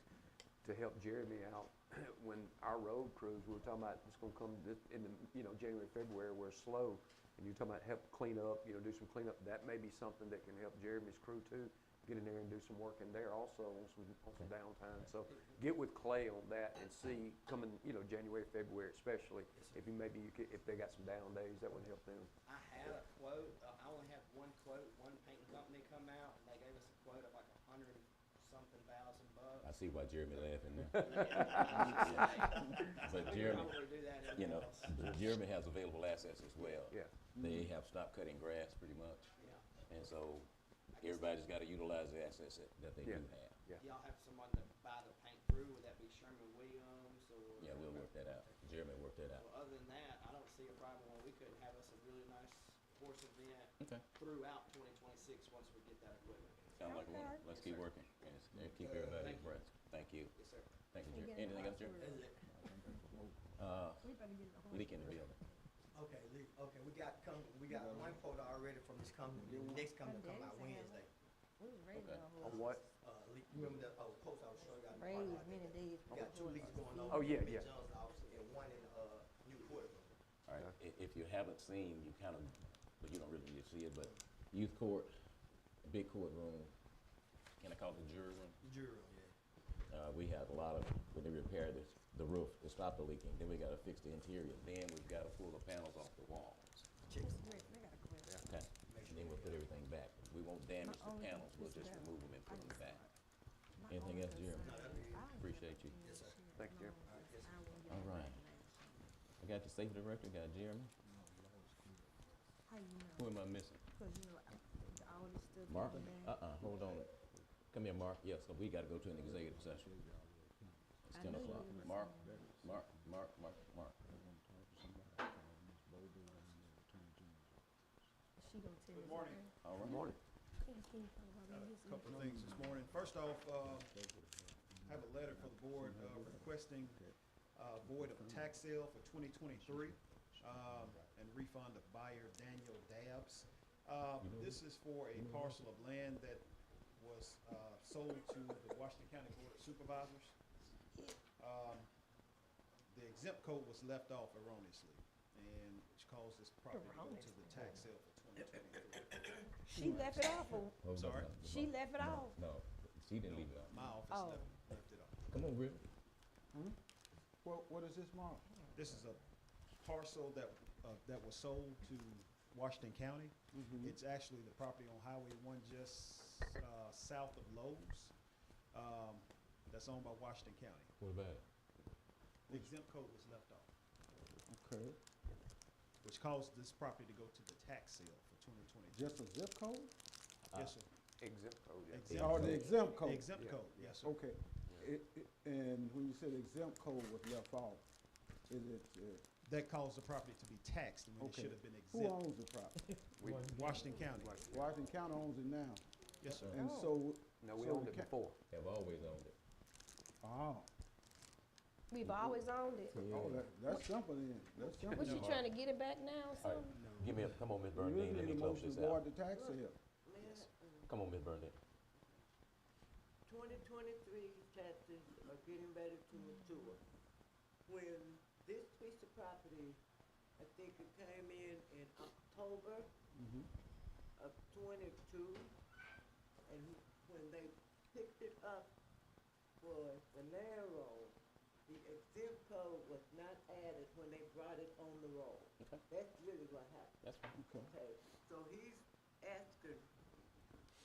to help Jeremy out. When our road crews, we were talking about it's gonna come in the, January, February, we're slow. And you're talking about help clean up, do some cleanup. That may be something that can help Jeremy's crew too. Get in there and do some work in there also on some downtime. So get with Clay on that and see coming, January, February especially, if if they got some down days, that would help them. I had a quote, I only had one quote, one painting company come out, and they gave us a quote of like $100-something thousand bucks. I see why Jeremy laughing now. But We could Jeremy, probably do that in-house. Jeremy has available assets as well. Yeah. They have stopped cutting grass pretty much, Yeah. and so everybody's gotta utilize the assets that they do Yeah. have. Yeah. Y'all have someone to buy the paint through, would that be Sherman Williams or? Yeah, we'll work that out. Jeremy will work that out. Well, other than that, I don't see a problem where we couldn't have us a really nice horse event Okay. throughout 2026 once we get that equipment. Sound like a winner. Okay. Let's keep working and keep everybody Thank you. abreast. Thank you. Yes, sir. Thank you, We Jeremy. getting Anything else, Jeremy? That's it. We better get the horse. Leak in the building. Okay, we got one quote already from this company, the next company come out Wednesday. We was raising Okay. our On horses. what? You remember that, post I was showing you out in the Raised parking lot? many days. We got 2 leaks going on. Oh, yeah, in yeah. John's office and one in, Newport. All right, if you haven't seen, you kind of, but you don't really need to see it, but youth court, big courtroom, can I call it the jury room? Jury, yeah. We had a lot of, when they repaired the roof to stop the leaking, then we gotta fix the interior, then we've gotta pull the panels off the walls. Chicks. Rick, they gotta quit. Okay, and then we'll put everything back. We won't damage the only panels, we'll is just that remove them and put them back. My Anything else, older Jeremy? son, I Appreciate you. Yes, sir. Thank you, Jeremy. I won't get All no right. recognition. I got the safety director, got Jeremy. How you Who know? am I missing? Cause all this stuff. Mark? going back. Hold on. Come here, Mark. Yes, so we gotta go to an executive session. It's I 10 knew you o'clock. was Mark, saying Mark. She gonna tell Good us. morning. okay? All right. Morning. Can you talk about A this? couple of things this morning. First off, I have a letter for the board requesting void of tax sale for 2023, and refund of buyer Daniel Dabbs. This is for a parcel of land that was sold to the Washington County Board of Supervisors. The exempt code was left off erroneously, and which caused this property to go to the tax sale for 2023. She left it off, or Hold on, Sorry? no, she left it off? No, she didn't leave it off. My office Oh. left it off. Come on, Rick. What is this, Mark? This is a parcel that was sold to Washington County. Mhm. It's actually the property on Highway 1 just south of Lowe's, that's owned by Washington County. What about it? The exempt code was left off, Okay, which caused this property to go to the tax sale for 2022. just a zip code? Yes, sir. Exempt code, yeah. Exempt Oh, the code. exempt code. Exempt Yeah. code, yes, sir. Okay, and when you said exempt code was left off, is it, That caused the property to be taxed when it Okay. should have been who exempt. owns the property? Washington County. Washington County owns it now, Yes, sir. and Oh. so. No, we so owned the it ca- before. Have always owned it. Oh, We've always owned it. oh, that's simple then, that's simple. Was she No. trying to get it back now or All right, something? give me a, come on, Ms. You Bernadine, really let need me a close motion this to go out. out the tax sale. Come on, Ms. Bernadine. 2023 taxes are getting ready to mature. When this piece of property, I think it came in October Mhm. of 22, and when they picked it up for the land roll, the exempt code was not added when they brought it on the roll. Okay. That's really what happened. That's fine. Okay. Okay, so he's asking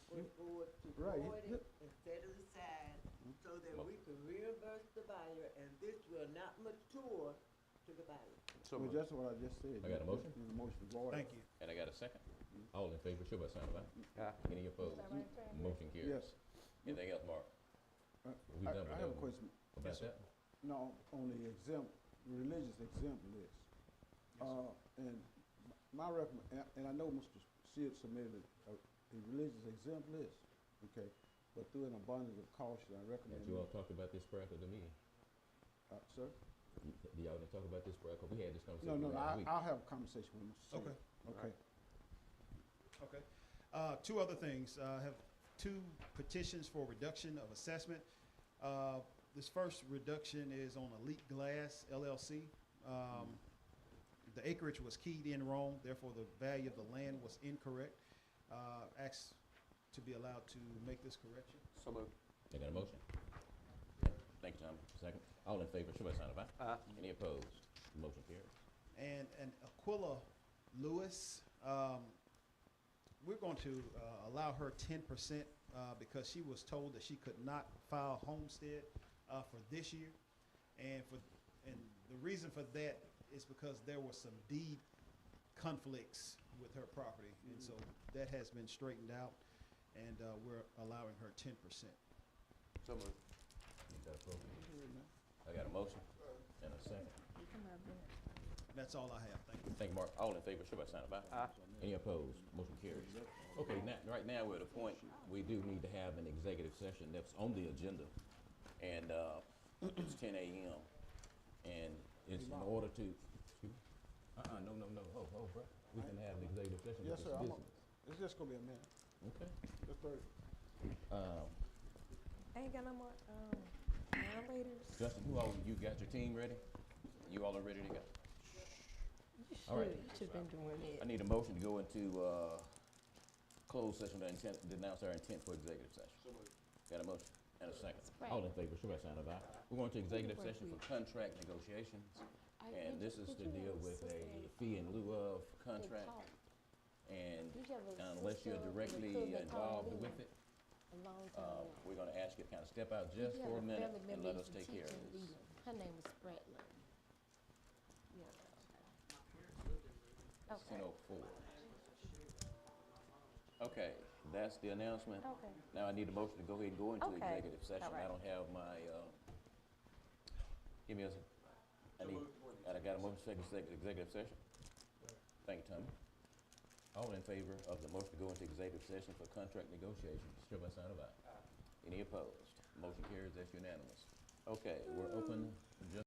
for the board to Right, void he- it and set it aside so that we can reimburse the buyer, and this will not mature to the buyer. So Well, moved. that's what I just said. I got a motion? Need a motion to void. Thank you. And I got a second? All in favor, show by sign of aye. Aye. Any opposed? Is that right, Fran? Motion carries. Yes. Anything else, Mark? Uh, We I done with I have a that one. question. About Yes, sir. that? No, on the exempt, religious exempt list. And my recommend, and I know Mr. Sid submitted a religious exempt list, okay? But through an abundance of caution, I recommend. That you all talked about this prior to the meeting? Sir? Y'all didn't talk about this prior, 'cause we had this conversation No, last week. I'll have a conversation with Mr. Sid. Okay. Okay. Okay. Two other things. I have two petitions for reduction of assessment. This first reduction is on Elite Glass LLC. The acreage was keyed in wrong, therefore the value of the land was incorrect. Asked to be allowed to make this correction. So moved. I got a motion? Thank you, Tom. Second. All in favor, show by sign of aye. Aye. Any opposed? Motion carries. And Aquila Lewis, we're going to allow her 10% because she was told that she could not file homestead for this year. And the reason for that is because there were some deed conflicts with her property. And so that has been straightened out, and we're allowing her 10%. So moved. Is that appropriate? I got a motion and a second. That's all I have. Thank you. Thank you, Mark. All in favor, show by sign of aye. Aye. Any opposed? Motion carries. Okay, right now, we're at a point, we do need to have an executive session that's on the agenda. And it's 10 a.m. And it's in order to, excuse me? No. Oh, bro. We can have an executive session with Yes, this sir. business. It's just gonna be a minute. Okay. Just 30. I ain't got no more, moderators. Justin, you got your team ready? You all are ready to go? All right. You should've been doing it. I need a motion to go into closed session to announce our intent for executive session. Got a motion and a second. Right. All in favor, show by sign of aye. We're going to executive session for contract negotiations. And this is to deal with a fee in lieu of contract. And unless you're directly involved with it, we're gonna ask you to kind of step out just for a minute and let us take care of this. Her name was Spratler. Yeah. Okay. 10:04. Okay, that's the announcement. Okay. Now I need a motion to go ahead and go into Okay. executive session. All right. I don't have my, give me a, I got a motion to take executive session. Thank you, Tommy. All in favor of the motion to go into executive session for contract negotiations, show by sign of aye. Any opposed? Motion carries, that's unanimous. Okay, we're open just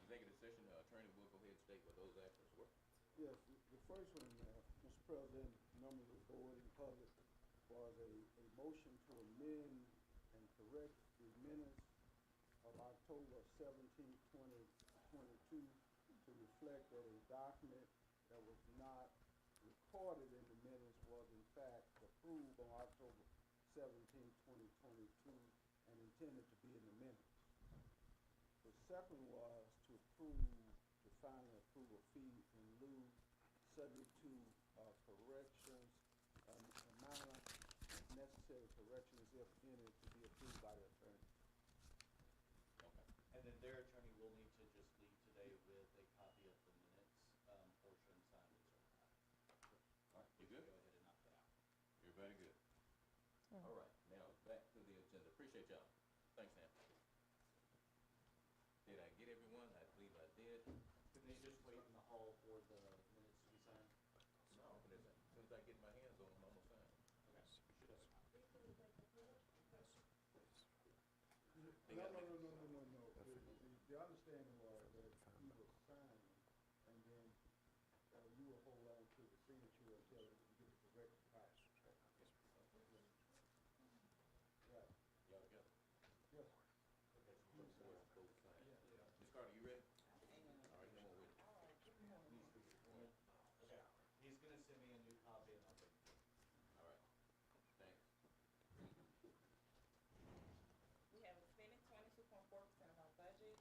executive session, attorney will go ahead and state what those actions were. Yes, the first one, Mr. President, members of the board and public, was a motion to amend and correct the minutes of October 17, 2022, to reflect that a document that was not recorded in the minutes was in fact approved on October 17, 2022, and intended to be in the minutes. The second was to finally approve a fee in lieu, subject to corrections, minor necessary corrections, if any, to be approved by the attorney. Okay. And then their attorney will need to just leave today with a copy of the minutes, portion signed and certified. All right, you good? Go ahead and knock that out. Everybody good? All right, now back to the agenda. Appreciate y'all. Thanks, Sam. Did I get everyone? I believe I did. Can they just wait in the hall for the minutes to be signed? No, but as soon as I get my hands on them, I'm gonna sign. Okay, you should have a copy. They No, got no, it. no, no, no, no, no. The understanding was that you would sign, and then you will hold on to the signature until you get the correct copy. Right. Y'all together? Yes. Okay, so you both sign. Ms. Carter, you ready? All right, come on with it. Okay, he's gonna send me a new copy and I'll take it. All right, thanks. We have expended 22.4% of our budget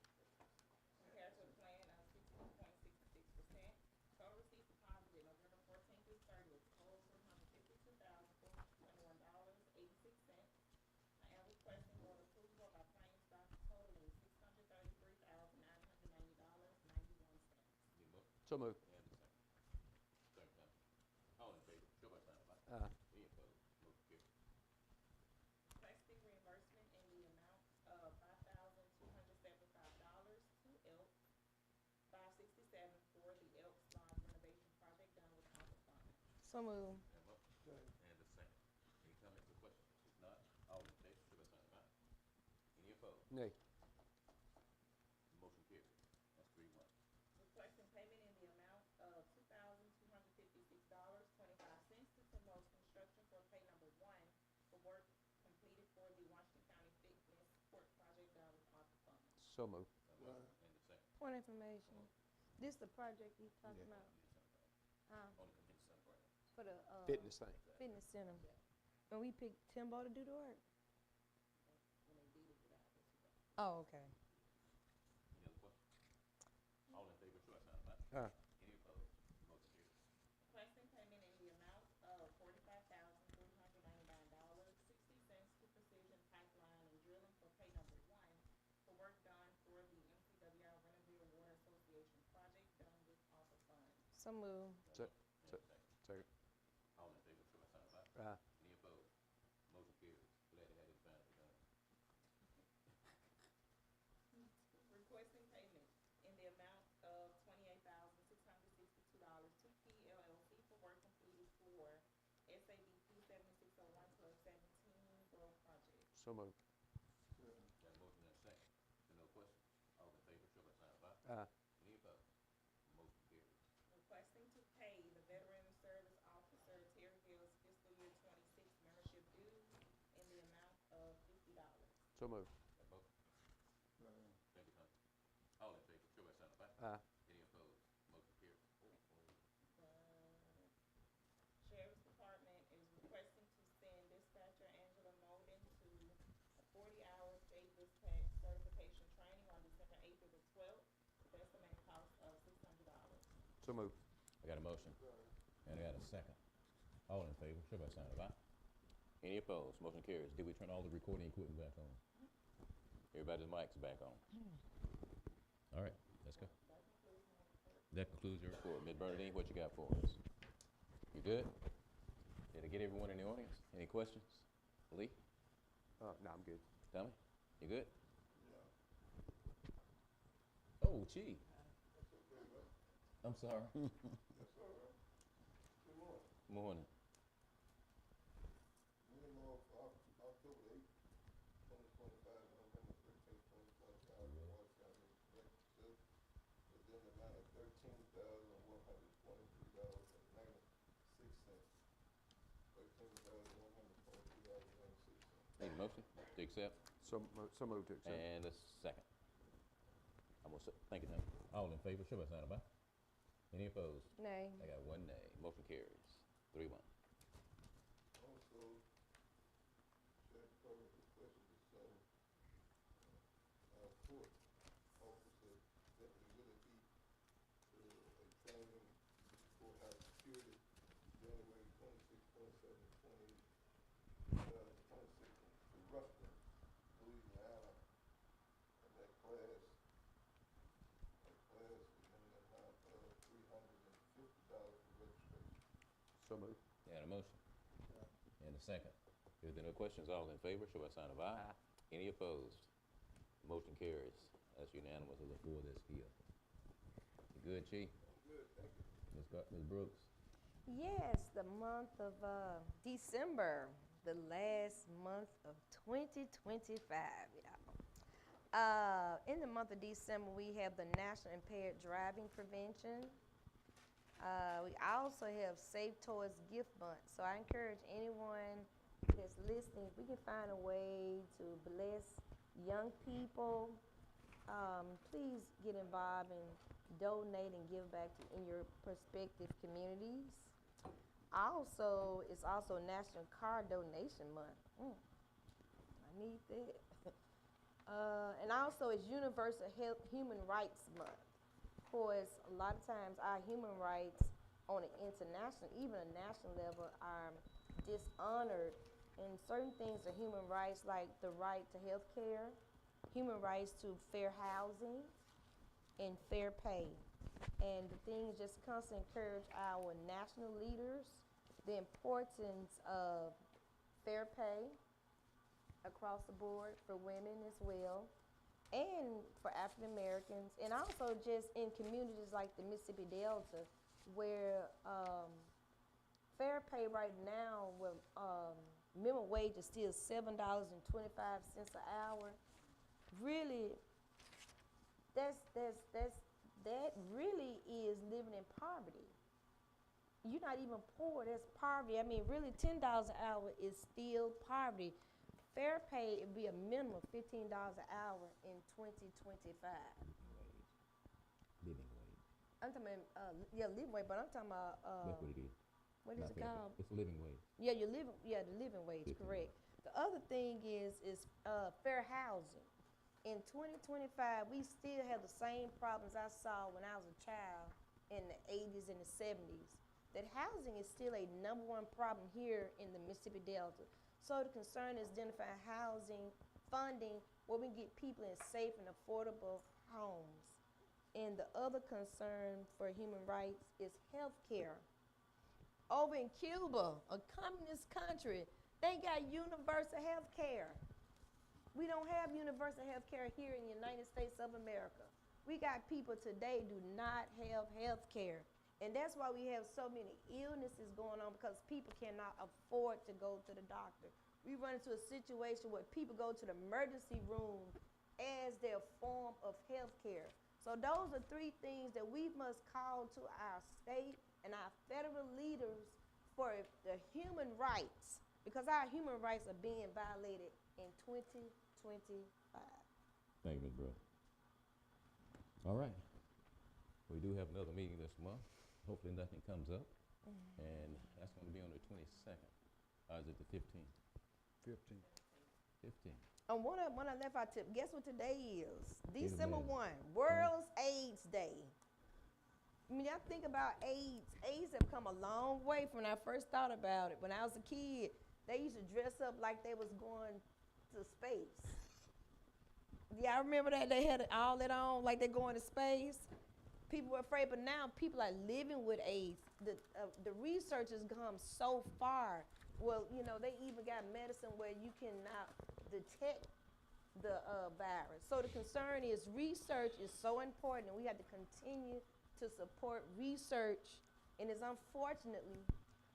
compared to a plan of 16.66%. Total receipts deposited November 14th through 30th total $352,421.86. I am requesting board approval of our claims docket totaling $633,990.91. Need a motion? So moved. And a second. Second time. All in favor, show by sign of aye. Aye. Any opposed? Motion carries. Requesting reimbursement in the amount of $5,275 to Elks 567 for the Elks Lodge renovation project done with ARPA funds. So moved. And a motion? And a second. Any comments or questions? If not, all in favor, show by sign of aye. Any opposed? Nay. Motion carries. That's 3-1. Requesting payment in the amount of $2,256.25 to Timos Construction for pay number 1 for work completed for the Washington County Fitness Court project done with ARPA funds. So moved. A motion and a second. Point of information. This the project you talking about? On the consent part. For the, Fitness thing. fitness center. And we picked Timbo to do the work? When they deeded it out, that's what. Oh, okay. Any other questions? All in favor, show by sign of aye. Aye. Any opposed? Motion carries. Requesting payment in the amount of $45,399.60 to Precision Pipeline and Drilling for pay number 1 for work done for the MCWR Rennerville Water Association project done with ARPA funds. So moved. Se- And a se- second. Second. All in favor, show by sign of aye. Aye. Any opposed? Motion carries. Glad they had it finally done. Requesting payment in the amount of $28,662 to PLLC for work completed for SABP 7601 Club 17 Grove project. So moved. Got a motion and a second. There no questions? All in favor, show by sign of aye. Aye. Any opposed? Motion carries. Requesting to pay the Veteran Service Officer Terry Gill's fiscal year 26 membership dues in the amount of $50. So moved. Got a motion? Thank you, Hunter. All in favor, show by sign of aye. Aye. Any opposed? Motion carries. The Sheriff's Department is requesting to send dispatcher Angela Molden to a 40-hour state dispatch certification training on December 8th through the 12th with estimated cost of $600. So moved. I got a motion. And I got a second. All in favor, show by sign of aye. Any opposed? Motion carries. Did we turn all the recording equipment back on? Everybody's mics back on. All right, let's go. That concludes your report. Ms. Bernadine, what you got for us? You good? Did I get everyone in the audience? Any questions? Lee? No, I'm good. Tommy? You good? Yeah. Oh, gee. I'm sorry. Morning. October 8th, 2025, November 13th, 2025, Washington County Correctional Facility. $13,123.96. $13,123.96. Need a motion to accept? So moved to accept. And a second. Thank you, Tim. All in favor, show by sign of aye. Any opposed? Nay. I got one nay. Motion carries. 3-1. Also, Sheriff Department requested to send our court officer, Deputy Willie Heath, to a training for courthouse security, January 26, 27, 2026, to Ruston, Louisiana. And that class is in the amount of $350 for registration. So moved. And a motion. And a second. If there are no questions, all in favor, show by sign of aye. Any opposed? Motion carries. That's unanimous of the four that's here. You good, Chief? Good, thank you. Ms. Brooks? Yes, the month of December, the last month of 2025, y'all. In the month of December, we have the National Impaired Driving Prevention. We also have Safe Toys Gift Month. So I encourage anyone that's listening, if we can find a way to bless young people, please get involved and donate and give back in your prospective communities. Also, it's also National Car Donation Month. I need that. And also, it's Universal Human Rights Month. Of course, a lot of times our human rights on an international, even a national level, are dishonored. And certain things are human rights, like the right to health care, human rights to fair housing, and fair pay. And the thing is just constantly encourage our national leaders the importance of fair pay across the board for women as well, and for African Americans, and also just in communities like the Mississippi Delta, where fair pay right now, where minimum wage is still $7.25 an hour. Really, that really is living in poverty. You're not even poor, that's poverty. I mean, really, $10 an hour is still poverty. Fair pay would be a minimum of $15 an hour in 2025. Living wage. I'm talking about, living wage, but I'm talking about, That's what it is. what is Not it fair called? pay. It's living wage. Yeah, the living wage, 15. correct. The other thing is fair housing. In 2025, we still have the same problems I saw when I was a child in the 80s and the 70s. That housing is still a #1 problem here in the Mississippi Delta. So the concern is identifying housing, funding, where we can get people in safe and affordable homes. And the other concern for human rights is health care. Over in Cuba, a communist country, they got universal health care. We don't have universal health care here in the United States of America. We got people today do not have health care. And that's why we have so many illnesses going on, because people cannot afford to go to the doctor. We run into a situation where people go to the emergency room as their form of health care. So those are 3 things that we must call to our state and our federal leaders for the human rights, because our human rights are being violated in 2025. Thank you, Ms. Brooks. All right. We do have another meeting this month. Hopefully nothing comes up. And that's going to be on the 22nd. Or is it the 15th? 15. 15th. And one I left out tip. Guess what today is? May. December 1, World's AIDS Day. I mean, I think about AIDS. AIDS have come a long way from when I first thought about it. When I was a kid, they used to dress up like they was going to space. Yeah, I remember that. They had all that on like they're going to space. People were afraid, but now people are living with AIDS. The research has come so far. Well, you know, they even got medicine where you cannot detect the virus. So the concern is research is so important, and we have to continue to support research. And it's unfortunately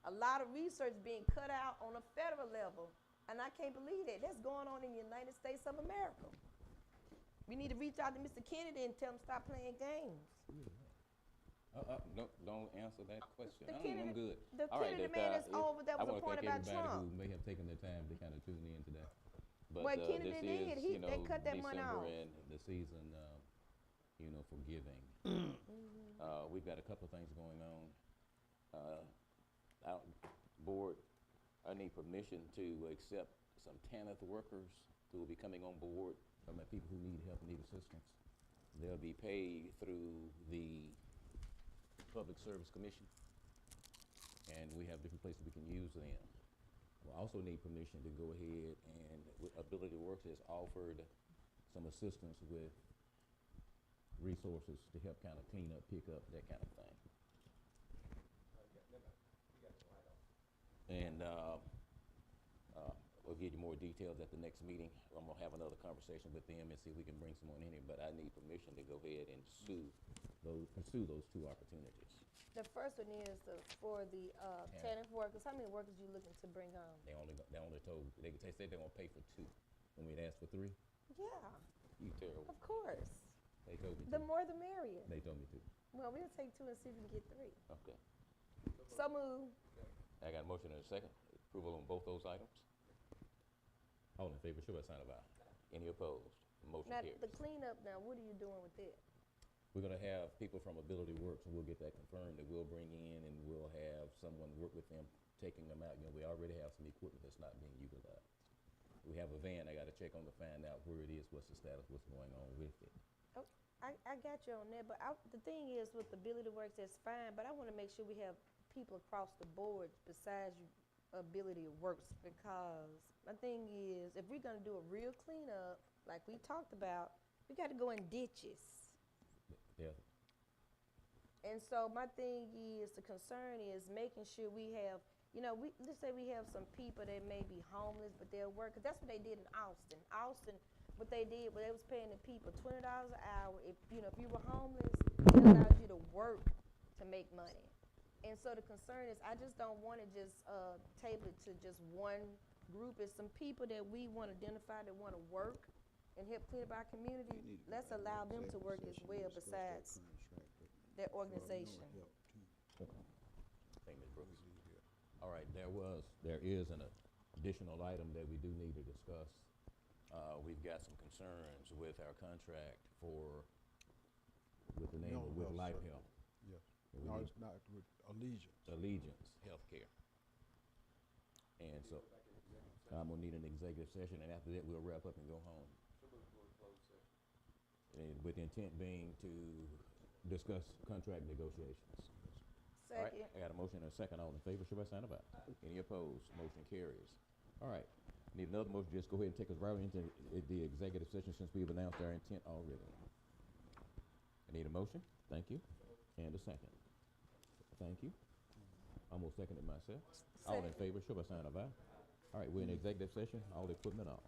a lot of research being cut out on a federal level, and I can't believe that. That's going on in the United States of America. We need to reach out to Mr. Kennedy and tell him to stop playing games. Don't answer that question. The I'm Kennedy- good. the All right, Kennedy if, man that's if- over that I was wanna thank appointed by everybody Trump. who may have taken their time to kind of tune in today. But Well, Kennedy this did. is, He- you know, they cut that money December off. and the season, you know, for giving. We've got a couple of things going on. Our board, I need permission to accept some TANF workers who will be coming on board, people who need help, need assistance. They'll be paid through the Public Service Commission, and we have different places we can use them. We also need permission to go ahead and, Ability Works has offered some assistance with resources to help kind of clean up, pick up, that kind of thing. And we'll give you more details at the next meeting. I'm gonna have another conversation with them and see if we can bring someone in here, but I need permission to go ahead and pursue those two opportunities. The first one is for the TANF workers. How many workers you looking to bring on? They only told, they said they won't pay for 2, when we'd asked for 3. Yeah, You terrible. of course. They told me The 2. more the merrier. They told me 2. Well, we'll take 2 and see if we can get 3. Okay. So move. I got a motion and a second. Approval on both those items. All in favor, show by sign of aye. Any opposed? Motion Now, carries. the cleanup now, what are you doing with it? We're gonna have people from Ability Works, and we'll get that confirmed, that we'll bring in, and we'll have someone work with them, taking them out. You know, we already have some equipment that's not being utilized. We have a van, I gotta check on to find out where it is, what's the status, what's going on with it. Oh, I got you on that, but the thing is with Ability Works, that's fine, but I wanna make sure we have people across the board besides Ability Works, because my thing is, if we're gonna do a real cleanup, like we talked about, we gotta go in ditches. Yeah, And so my thing is, the concern is making sure we have, you know, let's say we have some people that may be homeless, but they'll work, because that's what they did in Austin. Austin, what they did, they was paying the people $20 an hour. If you were homeless, it allowed you to work to make money. And so the concern is, I just don't want to just table it to just one group. It's some people that we want to identify that want to work and help clean up our community. Let's allow them to work as well besides their organization. thank Ms. Brooks. All right, there is an additional item that we do need to discuss. We've got some concerns with our contract with the name of, with Life Health. Yes. And we No, need- it's not with Allegiance. Allegiance Healthcare. And so, I'm gonna need an executive session, and after that, we'll wrap up and go home. And with the intent being to discuss contract negotiations. All right, Second. I got a motion and a second. All in favor, should I sign about? Any opposed? Motion carries. All right, need another motion, just go ahead and take us right into the executive session since we've announced our intent already. I need a motion, thank you, and a second. Thank you. I'm gonna second it myself. All in Second. favor, show by sign of aye. All right, we're in executive session, all equipment off.